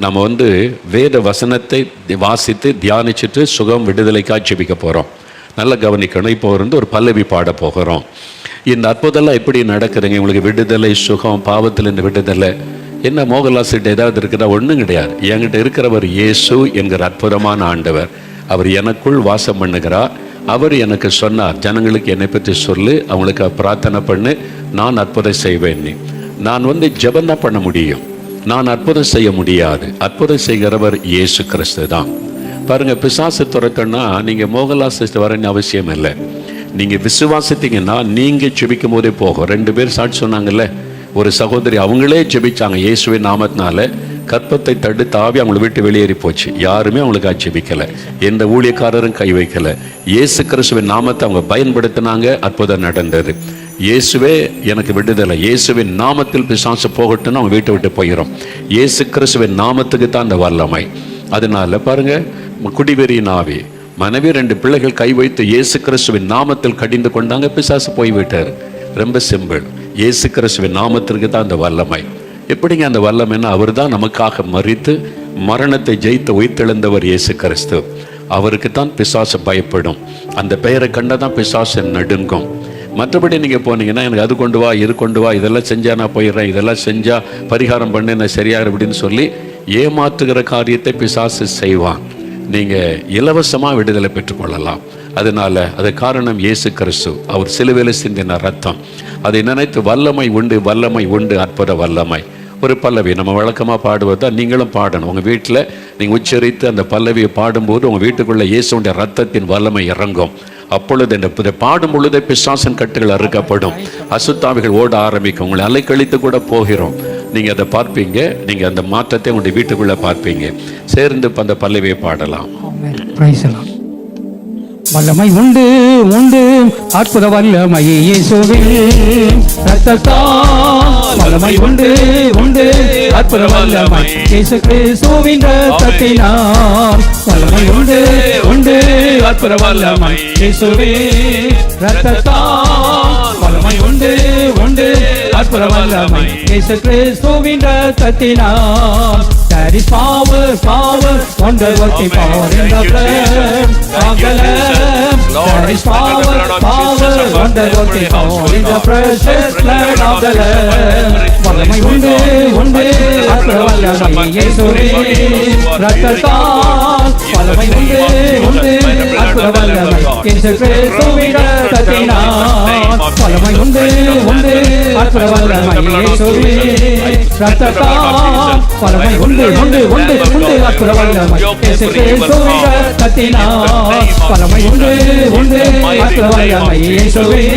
நம்ம வேத வசனத்தை வாசித்து தியானிச்சுட்டு சுகம் விடுதலைக்காக ஜெபிக்க போகிறோம். நல்லா கவனிக்கணும். இப்போ ஒரு பல்லவி பாட போகிறோம். இந்த அற்புதம்லாம் எப்படி நடக்குதுங்க? உங்களுக்கு விடுதலை, சுகம், பாவத்திலிருந்து விடுதலை. என்ன மோகன்லாஸ்கிட்ட ஏதாவது இருக்குதா? ஒன்றும் கிடையாது. என்கிட்ட இருக்கிறவர் இயேசு என்கிற அற்புதமான ஆண்டவர். அவர் எனக்குள் வாசம் பண்ணுகிறார். அவர் எனக்கு சொன்னார், ஜனங்களுக்கு என்னை பற்றி சொல்லு, அவங்களுக்கு பிரார்த்தனை பண்ணு, நான் அற்புதம் செய்வேன். நான் ஜெபந்தான் பண்ண முடியும், நான் அற்புதம் செய்ய முடியாது. அற்புதம் செய்கிறவர் இயேசு கிறிஸ்து தான். பாருங்க, பிசாசு துரத்தன்னா நீங்கள் மோகன்லாஸ் வரன்னு அவசியம் இல்லை. நீங்கள் விசுவாசித்தீங்கன்னா நீங்கள் ஜெபிக்கும் போதே போகும். 2 பேர் சாட்சி சொன்னாங்கல்ல, ஒரு சகோதரி அவங்களே ஜெபிச்சாங்க இயேசுவின் நாமத்தினால. கற்பத்தை தடுத்து ஆவி அவங்களை விட்டு வெளியேறி போச்சு. யாருமே அவங்களுக்காக ஜெபிக்கலை, எந்த ஊழியக்காரரும் கை வைக்கலை. இயேசு கிறிஸ்துவின் நாமத்தை அவங்க பயன்படுத்தினாங்க, அற்புதம் நடந்தது. இயேசுவே எனக்கு விடுதலை, இயேசுவின் நாமத்தில் பிசாசு போகட்டும்னு அவங்க வீட்டை விட்டு போயிடும். இயேசு கிறிஸ்துவின் நாமத்துக்கு தான் அந்த வல்லமை. அதனால பாருங்க, குடிவெறியின் ஆவி மனைவி 2 பிள்ளைகள் கை வைத்து இயேசு கிறிஸ்துவின் நாமத்தில் கடிந்து கொண்டாங்க, பிசாசு போய்விட்டார். ரொம்ப சிம்பிள். இயேசு கிறிஸ்துவின் நாமத்திற்கு தான் அந்த வல்லமை. எப்படிங்க அந்த வல்லமைன்னா, அவர் தான் நமக்காக மரித்து மரணத்தை ஜெயித்து உயிர்த்தெழுந்தவர் இயேசு கிறிஸ்து. அவருக்கு தான் பிசாசு பயப்படும். அந்த பெயரை கண்டதான் பிசாசு நடுங்கும். மற்றபடி நீங்கள் போனீங்கன்னா, எனக்கு அது கொண்டு வா, இது கொண்டு வா, இதெல்லாம் செஞ்சால் நான் போயிடுறேன், இதெல்லாம் செஞ்சால் பரிகாரம் பண்ண நான் சரியாக அப்படின்னு சொல்லி ஏமாற்றுகிற காரியத்தை பிசாசு செய்வான். நீங்கள் இலவசமாக விடுதலை பெற்றுக்கொள்ளலாம். அதனால அது காரணம் இயேசு கிறிஸ்து. அவர் சிலுவையில் சிந்தின ரத்தம். அதை நினைத்து வல்லமை உண்டு, வல்லமை உண்டு, அற்புத வல்லமை. ஒரு பல்லவி நம்ம வழக்கமாக பாடுவதுதான், நீங்களும் பாடணும். உங்கள் வீட்டில் நீங்கள் உச்சரித்து அந்த பல்லவியை பாடும்போது உங்கள் வீட்டுக்குள்ளே இயேசுடைய ரத்தத்தின் வல்லமை இறங்கும். அப்பொழுது இந்த பாடும் பொழுதே பிசாசின் கட்டுகள் அறுக்கப்படும், அசுத்தாவிகள் ஓட ஆரம்பிக்கும், உங்களை அலைக்கழித்து கூட போகிறோம். நீங்கள் அதை பார்ப்பீங்க, நீங்கள் அந்த மாற்றத்தை உங்களுடைய வீட்டுக்குள்ளே பார்ப்பீங்க. சேர்ந்து அந்த பல்லவியை பாடலாம். வல்லமை உண்டு உண்டு, அற்புத வல்லமை இயேசுவின் இரத்தத்தால். வல்லமை உண்டு உண்டு, அற்புத வல்லமை இயேசு கிறிஸ்துவின் இரத்தத்தினால். வல்லமை உண்டு உண்டு, அற்புத வல்லமை இயேசுவின் இரத்தத்தால். வல்லமை உண்டு உண்டு, அற்புத வல்லமை இயேசு கிறிஸ்துவின் இரத்தத்தினால். There is power, power, wonder working power in the blood of the Lamb. There is power, power, wonder working power in the precious blood of the Lamb. வல்லமை உண்டு உண்டு, அற்புத வல்லமை இயேசுவின் இரத்தத்தால். வல்லமை உண்டு உண்டு, அற்புத வல்லமை இயேசு கிறிஸ்துவின் இரத்தத்தினால். வல்லமை உண்டு உண்டு, அற்புத வல்லமை இயேசுவின் இரத்தத்தால். வல்லமை உண்டு உண்டு உண்டு உண்டு, அற்புத வல்லமை இயேசு கிறிஸ்துவின் இரத்தத்தினால். வல்லமை உண்டு உண்டு, அற்புத வல்லமை இயேசுவின்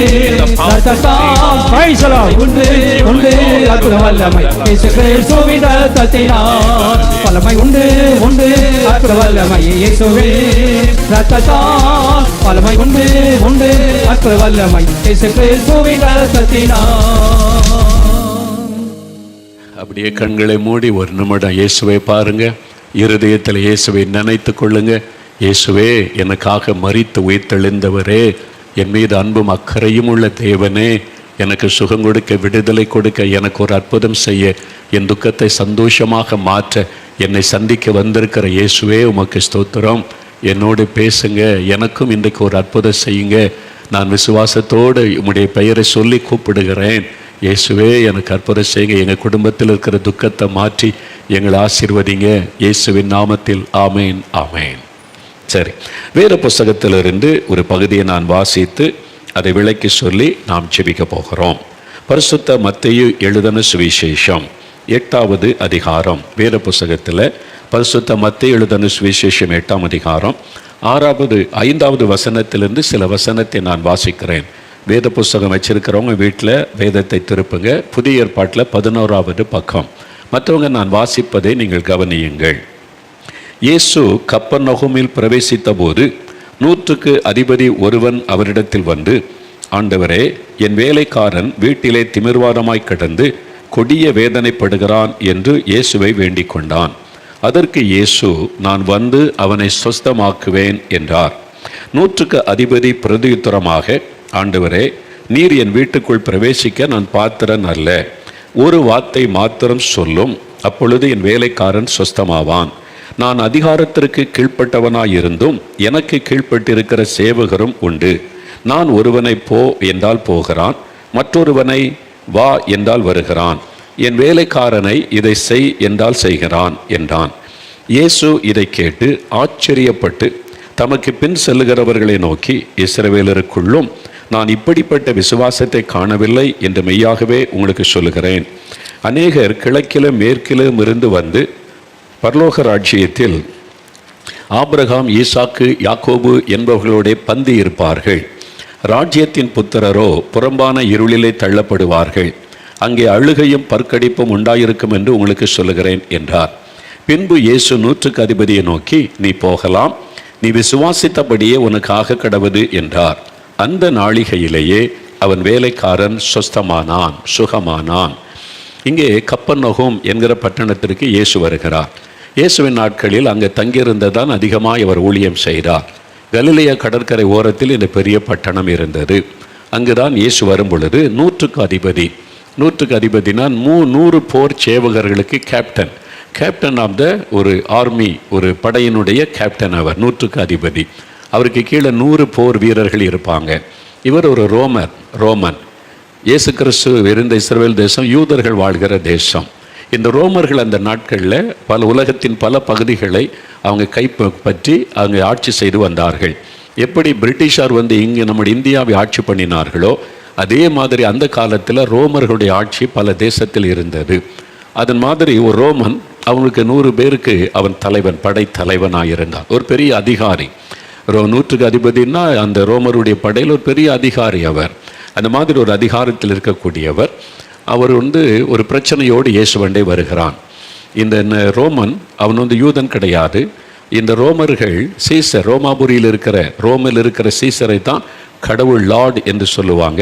இரத்தத்தால். Praise the Lord. உண்டு உண்டு, அற்புத வல்லமை இயேசு கிறிஸ்துவின் இரத்தத்தினால். வல்லமை உண்டு உண்டு, அற்புத வல்லமை இயேசுவின் இரத்தத்தால். வல்லமை உண்டு உண்டு, அற்புத வல்லமை இயேசு கிறிஸ்துவின் இரத்தத்தினால். அப்படியே கண்களை மூடி ஒரு நிமிடம் இயேசுவை பாருங்க. இருதயத்தில் இயேசுவை நினைத்து கொள்ளுங்க. இயேசுவே, எனக்காக மரித்து உயிர்த்தெழுந்தவரே, என் மீது அன்பும் அக்கறையும் உள்ள தேவனே, எனக்கு சுகம் கொடுக்க, விடுதலை கொடுக்க, எனக்கு ஒரு அற்புதம் செய்ய, என் துக்கத்தை சந்தோஷமாக மாற்ற என்னை சந்திக்க வந்திருக்கிற இயேசுவே, உமக்கு ஸ்தோத்திரம். என்னோடு பேசுங்க, எனக்கும் இன்றைக்கு ஒரு அற்புதம் செய்யுங்க. நான் விசுவாசத்தோடு உம்முடைய பெயரை சொல்லி கூப்பிடுகிறேன். இயேசுவே, எனக்கு அற்புதம் செய்யுங்க. எங்கள் குடும்பத்தில் இருக்கிற துக்கத்தை மாற்றி எங்களை ஆசீர்வதிங்க. இயேசுவின் நாமத்தில் ஆமேன், ஆமேன். சரி, வேத புஸ்தகத்திலிருந்து ஒரு பகுதியை நான் வாசித்து அதை விளக்கி சொல்லி நாம் ஜெபிக்க போகிறோம். பரிசுத்த மத்தேயு எழுதின சுவிசேஷம் 8வது அதிகாரம். வேத புஸ்தகத்தில் பரிசுத்த மத்தேயு எழுதின சுவிசேஷம் 8ஆம் அதிகாரம் 5வது வசனத்திலிருந்து சில வசனத்தை நான் வாசிக்கிறேன். வேத புஸ்தகம் வச்சிருக்கிறவங்க வீட்டில் வேதத்தை திருப்புங்க. புதிய ஏற்பாட்டில் 11வது பக்கம். மற்றவங்க நான் வாசிப்பதை நீங்கள் கவனியுங்கள். இயேசு கப்பர்நகூமில் பிரவேசித்த போது 100க்கு அதிபதி ஒருவன் அவரிடத்தில் வந்து, ஆண்டவரே, என் வேலைக்காரன் வீட்டிலே திமிர்வாதமாய் கிடந்து கொடிய வேதனைப்படுகிறான் என்று இயேசுவை வேண்டிக் கொண்டான். அதற்கு இயேசு, நான் வந்து அவனை சொஸ்தமாக்குவேன் என்றார். 100க்கு அதிபதி பிரதியுத்தரமாக, ஆண்டவரே, நீர் என் வீட்டுக்குள் பிரவேசிக்க நான் பாத்திரன் அல்ல. ஒரு வார்த்தை மாத்திரம் சொல்லும், அப்பொழுது என் வேலைக்காரன் சொஸ்தமாவான். நான் அதிகாரத்திற்கு கீழ்ப்பட்டவனாயிருந்தும் எனக்கு கீழ்ப்பட்டிருக்கிற சேவகரும் உண்டு. நான் ஒருவனை போ என்றால் போகிறான், மற்றொருவனை வா என்றால் வருகிறான், என் வேலைக்காரனை இதை செய் என்றால் செய்கிறான் என்றான். இயேசு இதை கேட்டு ஆச்சரியப்பட்டு தமக்கு பின் செல்லுகிறவர்களை நோக்கி, இஸ்ரவேலருக்குள்ளும் நான் இப்படிப்பட்ட விசுவாசத்தை காணவில்லை என்று மெய்யாகவே உங்களுக்கு சொல்லுகிறேன். அநேகர் கிழக்கிலும் மேற்கிலும் இருந்து வந்து பரலோக ராஜ்யத்தில் ஆபிரகாம், ஈசாக்கு, யாக்கோபு என்பவர்களோட பந்தி இருப்பார்கள். ராஜ்யத்தின் புத்திரரோ புறம்பான இருளிலே தள்ளப்படுவார்கள். அங்கே அழுகையும் பற்கடிப்பும் உண்டாயிருக்கும் என்று உங்களுக்கு சொல்லுகிறேன் என்றார். பின்பு இயேசு 100க்கு அதிபதியை நோக்கி, நீ போகலாம், நீ விசுவாசித்தபடியே உனக்காக கடவது என்றார். அந்த நாளிகையிலேயே அவன் வேலைக்காரன் சொஸ்தமானான், சுகமானான். இங்கே கப்பர்நகூம் என்கிற பட்டணத்திற்கு இயேசு வருகிறார். இயேசுவின் நாட்களில் அங்கே தங்கியிருந்ததான் அதிகமாக அவர் ஊழியம் செய்தார். கலிலேயா கடற்கரை ஓரத்தில் இந்த பெரிய பட்டணம் இருந்தது. அங்குதான் இயேசு வரும் பொழுது 100க்கு அதிபதி, 100க்கு அதிபதினா 100 போர் சேவகர்களுக்கு கேப்டன் ஆஃப் த ஒரு ஆர்மி, ஒரு படையினுடைய கேப்டன். அவர் 100க்கு அதிபதி. அவருக்கு கீழே 100 போர் வீரர்கள் இருப்பாங்க. இவர் ஒரு ரோமன். இயேசு கிறிஸ்து இருந்த இஸ்ரவேல் தேசம் யூதர்கள் வாழ்கிற தேசம். இந்த ரோமர்கள் அந்த நாட்களில் உலகத்தின் பல பகுதிகளை அவங்க கைப்பற்றி அவங்க ஆட்சி செய்து வந்தார்கள். எப்படி பிரிட்டிஷார் வந்து இங்கே நம்முடைய இந்தியாவை ஆட்சி பண்ணினார்களோ அதே மாதிரி அந்த காலத்தில் ரோமர்களுடைய ஆட்சி பல தேசத்தில் இருந்தது. அதன் மாதிரி ஒரு ரோமன் அவனுக்கு 100 பேருக்கு அவன் தலைவன், படை தலைவனாக இருந்தான். ஒரு பெரிய அதிகாரி. 100க்கு அதிபதினா அந்த ரோமருடைய படையில் ஒரு பெரிய அதிகாரி அவர். அந்த மாதிரி ஒரு அதிகாரத்தில் இருக்கக்கூடியவர். அவர் ஒரு பிரச்சனையோடு இயேசுவண்டே வருகிறான். இந்த ரோமன் அவன் யூதன் கிடையாது. இந்த ரோமர்கள் சீசர், ரோமாபுரியில் இருக்கிற ரோமில் இருக்கிற சீசரை தான் கடவுள் லார்ட் என்று சொல்லுவாங்க.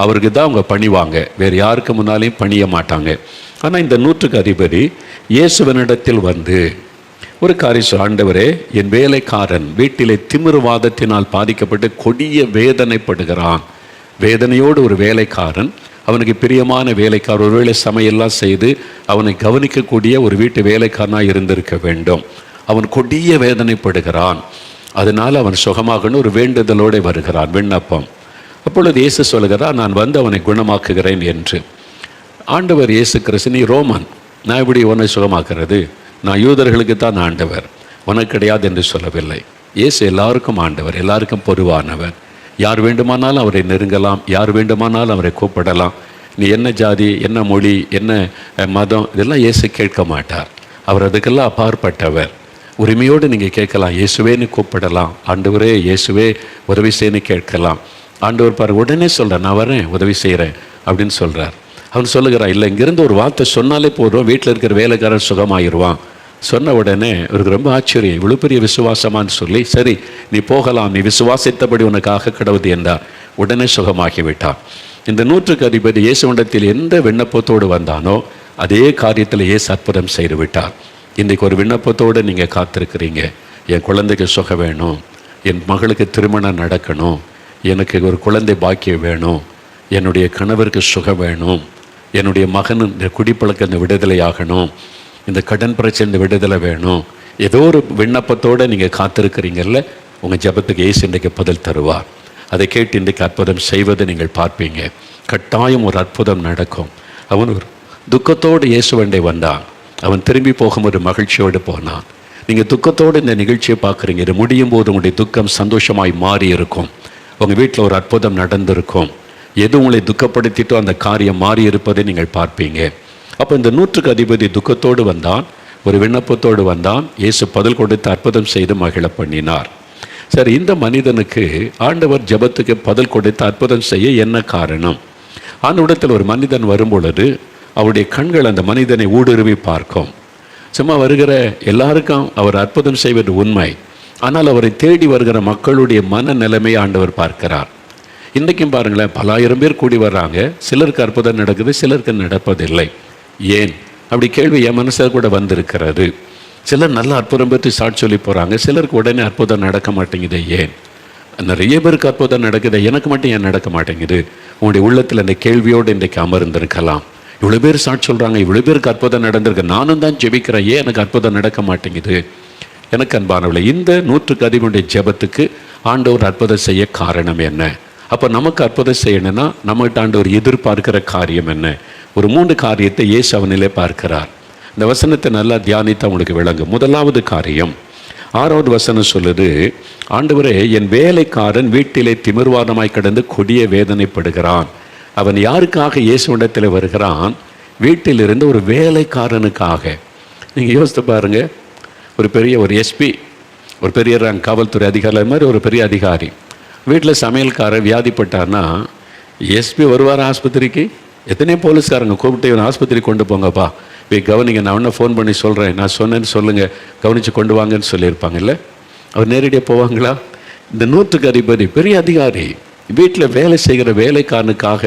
அவருக்கு தான் அவங்க பணிவாங்க, வேறு யாருக்கு முன்னாலேயும் பணிய மாட்டாங்க. ஆனால் இந்த 100க்கு அதிபதி இயேசுவனிடத்தில் வந்து ஒரு காரியம், ஆண்டவரே, என் வேலைக்காரன் வீட்டிலே திமிர்வாதத்தினால் பாதிக்கப்பட்டு கொடிய வேதனைப்படுகிறான். வேதனையோடு ஒரு வேலைக்காரன், அவனுக்கு பிரியமான வேலைக்காரன், ஒருவேளை சமையெல்லாம் செய்து அவனை கவனிக்கக்கூடிய ஒரு வீட்டு வேலைக்காரனாக இருந்திருக்க வேண்டும். அவன் கொடிய வேதனைப்படுகிறான். அதனால் அவன் சுகமாகணும் ஒரு வேண்டுதலோடு வருகிறான், விண்ணப்பம். அப்பொழுது இயேசு சொல்கிறார், நான் வந்து அவனை குணமாக்குகிறேன் என்று. ஆண்டவர் இயேசு கிறிஸ்து, நீ ரோமன், நான் எப்படி உன்னை சுகமாக்குறது? நான் யூதர்களுக்கு தான் ஆண்டவர், உனக்கு கிடையாது என்று சொல்லவில்லை. இயேசு எல்லாருக்கும் ஆண்டவர், எல்லாருக்கும் பொதுவானவர். யார் வேண்டுமானாலும் அவரை நெருங்கலாம், யார் வேண்டுமானாலும் அவரை கூப்பிடலாம். நீ என்ன ஜாதி, என்ன மொழி, என்ன மதம், இதெல்லாம் இயேசு கேட்க மாட்டார். அவர் அதுக்கெல்லாம் அப்பாற்பட்டவர். உரிமையோடு நீங்கள் கேட்கலாம், இயேசுவேன்னு கூப்பிடலாம். ஆண்டவரே, இயேசுவே உதவி செய்யன்னு கேட்கலாம். ஆண்டவர் பாரு, உடனே சொல்கிறேன், நான் வரேன், உதவி செய்கிறேன் அப்படின்னு சொல்கிறார். அவன் சொல்லுகிறான், இல்லை, இங்கேருந்து ஒரு வார்த்தை சொன்னாலே போதும், வீட்டில் இருக்கிற வேலைக்காரன் சுகமாகிடுவான். சொன்ன உடனே அவருக்கு ரொம்ப ஆச்சரியம், இவ்வளோ பெரிய விசுவாசமானு சொல்லி, சரி நீ போகலாம், நீ விசுவாசித்தபடி உனக்காக கடவுது என்றார். உடனே சுகமாகிவிட்டான். இந்த 100க்கு அதிபதி இயேசுவிடத்தில் எந்த விண்ணப்பத்தோடு வந்தானோ அதே காரியத்தில் இயேசு அற்புதம் செய்து விட்டார். இன்றைக்கு ஒரு விண்ணப்பத்தோடு நீங்கள் காத்திருக்கிறீங்க, என் குழந்தைக்கு சுகம் வேணும், என் மகளுக்கு திருமணம் நடக்கணும், எனக்கு ஒரு குழந்தை பாக்கியம் வேணும், என்னுடைய கணவருக்கு சுகம் வேணும், என்னுடைய மகன் இந்த குடிப்பழக்க இந்த விடுதலை ஆகணும், இந்த கடன் பிரச்சனை இந்த விடுதலை வேணும், ஏதோ ஒரு விண்ணப்பத்தோடு நீங்கள் காத்திருக்கிறீங்கல்ல, உங்கள் ஜெபத்துக்கு இயேசு இன்றைக்கு பதில் தருவார். அதை கேட்டு இன்றைக்கு அற்புதம் செய்வதை நீங்கள் பார்ப்பீங்க. கட்டாயம் ஒரு அற்புதம் நடக்கும். அவன் ஒரு துக்கத்தோடு இயேசுவண்டை வந்தான். அவன் திரும்பி போகும்போது மகிழ்ச்சியோடு போனான். நீங்கள் துக்கத்தோடு இந்த நிகழ்ச்சியை பார்க்குறீங்க, இது முடியும் போது உங்களுடைய துக்கம் சந்தோஷமாய் மாறி இருக்கும். உங்கள் வீட்டில் ஒரு அற்புதம் நடந்திருக்கும். எது உங்களை துக்கப்படுத்திட்டோ அந்த காரியம் மாறி இருப்பதை நீங்கள் பார்ப்பீங்க. அப்போ இந்த 100க்கு அதிபதி துக்கத்தோடு வந்தான், ஒரு விண்ணப்பத்தோடு வந்தான். இயேசு பதில் கொடுத்து அற்புதம் செய்து மகிழ பண்ணினார். சரி, இந்த மனிதனுக்கு ஆண்டவர் ஜெபத்துக்கு பதில் கொடுத்து அற்புதம் செய்ய என்ன காரணம்? ஆண்டவரிடத்தில் ஒரு மனிதன் வரும்பொழுது அவருடைய கண்கள் அந்த மனிதனை ஊடுருவி பார்க்கும். சும்மா வருகிற எல்லாருக்கும் அவர் அற்புதம் செய்வது உண்மை. ஆனால் அவரை தேடி வருகிற மக்களுடைய மனநிலைமை ஆண்டவர் பார்க்கிறார். இன்றைக்கும் பாருங்களேன், பல ஆயிரம் பேர் கூடி வர்றாங்க, சிலருக்கு அற்புதம் நடக்குது, சிலருக்கு நடப்பதில்லை. ஏன்? அப்படி கேள்வி என் மனசில் கூட வந்திருக்கிறது. சிலர் நல்ல அற்புதம் பற்றி சாட்சி சொல்லி போகிறாங்க, சிலருக்கு உடனே அற்புதம் நடக்க மாட்டேங்குது. ஏன்? நிறைய பேருக்கு அற்புதம் நடக்குது, எனக்கு மட்டும் ஏன் நடக்க மாட்டேங்குது? உங்களுடைய உள்ளத்தில் இந்த கேள்வியோடு இன்றைக்கு அமர்ந்திருக்கலாம். இவ்வளோ பேர் சாட்சி சொல்கிறாங்க, இவ்வளோ பேருக்கு அற்புதம் நடந்திருக்கு, நானும் தான் ஜெபிக்கிறேன், ஏன் எனக்கு அற்புதம் நடக்க மாட்டேங்குது? எனக்கு அன்பானவர்களே, இந்த 100க்கு அதிகமுடைய ஜெபத்துக்கு ஆண்டவர் அற்புதம் செய்ய காரணம் என்ன? அப்போ நமக்கு அற்புதம் செய்யணும்னா நம்மகிட்ட ஆண்டவர் எதிர்பார்க்கிற காரியம் என்ன? ஒரு 3 காரியத்தை இயேசு அவனிலே பார்க்கிறார். இந்த வசனத்தை நல்லா தியானித்து அவங்களுக்கு விளங்கும். முதலாவது காரியம் 6வது வசனம் சொல்லுது, ஆண்டவரே, என் வேலைக்காரன் வீட்டிலே திமிர்வாதமாய் கிடந்து கொடிய வேதனைப்படுகிறான். அவன் யாருக்காக இயேசுவிடத்தில் வருகிறான்? வீட்டிலிருந்து ஒரு வேலைக்காரனுக்காக. நீங்கள் யோசித்து பாருங்கள், ஒரு எஸ்பி, ஒரு பெரிய ரேங்க் காவல்துறை அதிகாரி மாதிரி ஒரு பெரிய அதிகாரி வீட்டில் சமையல்காரர் வியாதிப்பட்டார்னா எஸ்பி வருவார் ஆஸ்பத்திரிக்கு? எத்தனையோ போலீஸ்காரங்க கூப்பிட்டு இவன் ஆஸ்பத்திரி கொண்டு போங்கப்பா, போய் கவனிங்க, நான் ஒன்றும் ஃபோன் பண்ணி சொல்கிறேன், நான் சொன்னேன்னு சொல்லுங்கள், கவனித்து கொண்டு வாங்கன்னு சொல்லியிருப்பாங்கல்ல. அவர் நேரடியாக போவாங்களா? இந்த 100க்கு அதிபதி பெரிய அதிகாரி வீட்டில் வேலை செய்கிற வேலைக்காரனுக்காக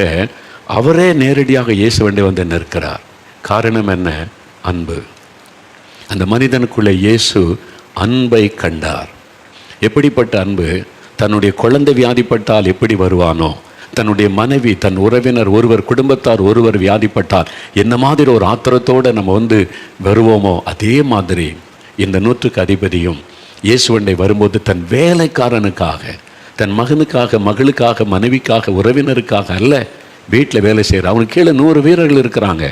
அவரே நேரடியாக இயேசு வேண்டி வந்து நிற்கிறார். காரணம் என்ன? அன்பு. அந்த மனிதனுக்குள்ளே இயேசு அன்பை கண்டார். எப்படிப்பட்ட அன்பு? தன்னுடைய குழந்தை வியாதிப்பட்டால் எப்படி வருவானோ, தன்னுடைய மனைவி, தன் உறவினர் ஒருவர், குடும்பத்தார் ஒருவர் வியாதிப்பட்டால் என்ன மாதிரி ஒரு ஆத்திரத்தோடு நம்ம வந்து வருவோமோ, அதே மாதிரி இந்த 100க்கு அதிபதியும் இயேசுவண்டை வரும்போது தன் வேலைக்காரனுக்காக, தன் மகனுக்காக, மகளுக்காக, மனைவிக்காக, உறவினருக்காக அல்ல, வீட்டில் வேலை செய்கிற அவனுக்கு கீழே 100 வீரர்கள் இருக்கிறாங்க.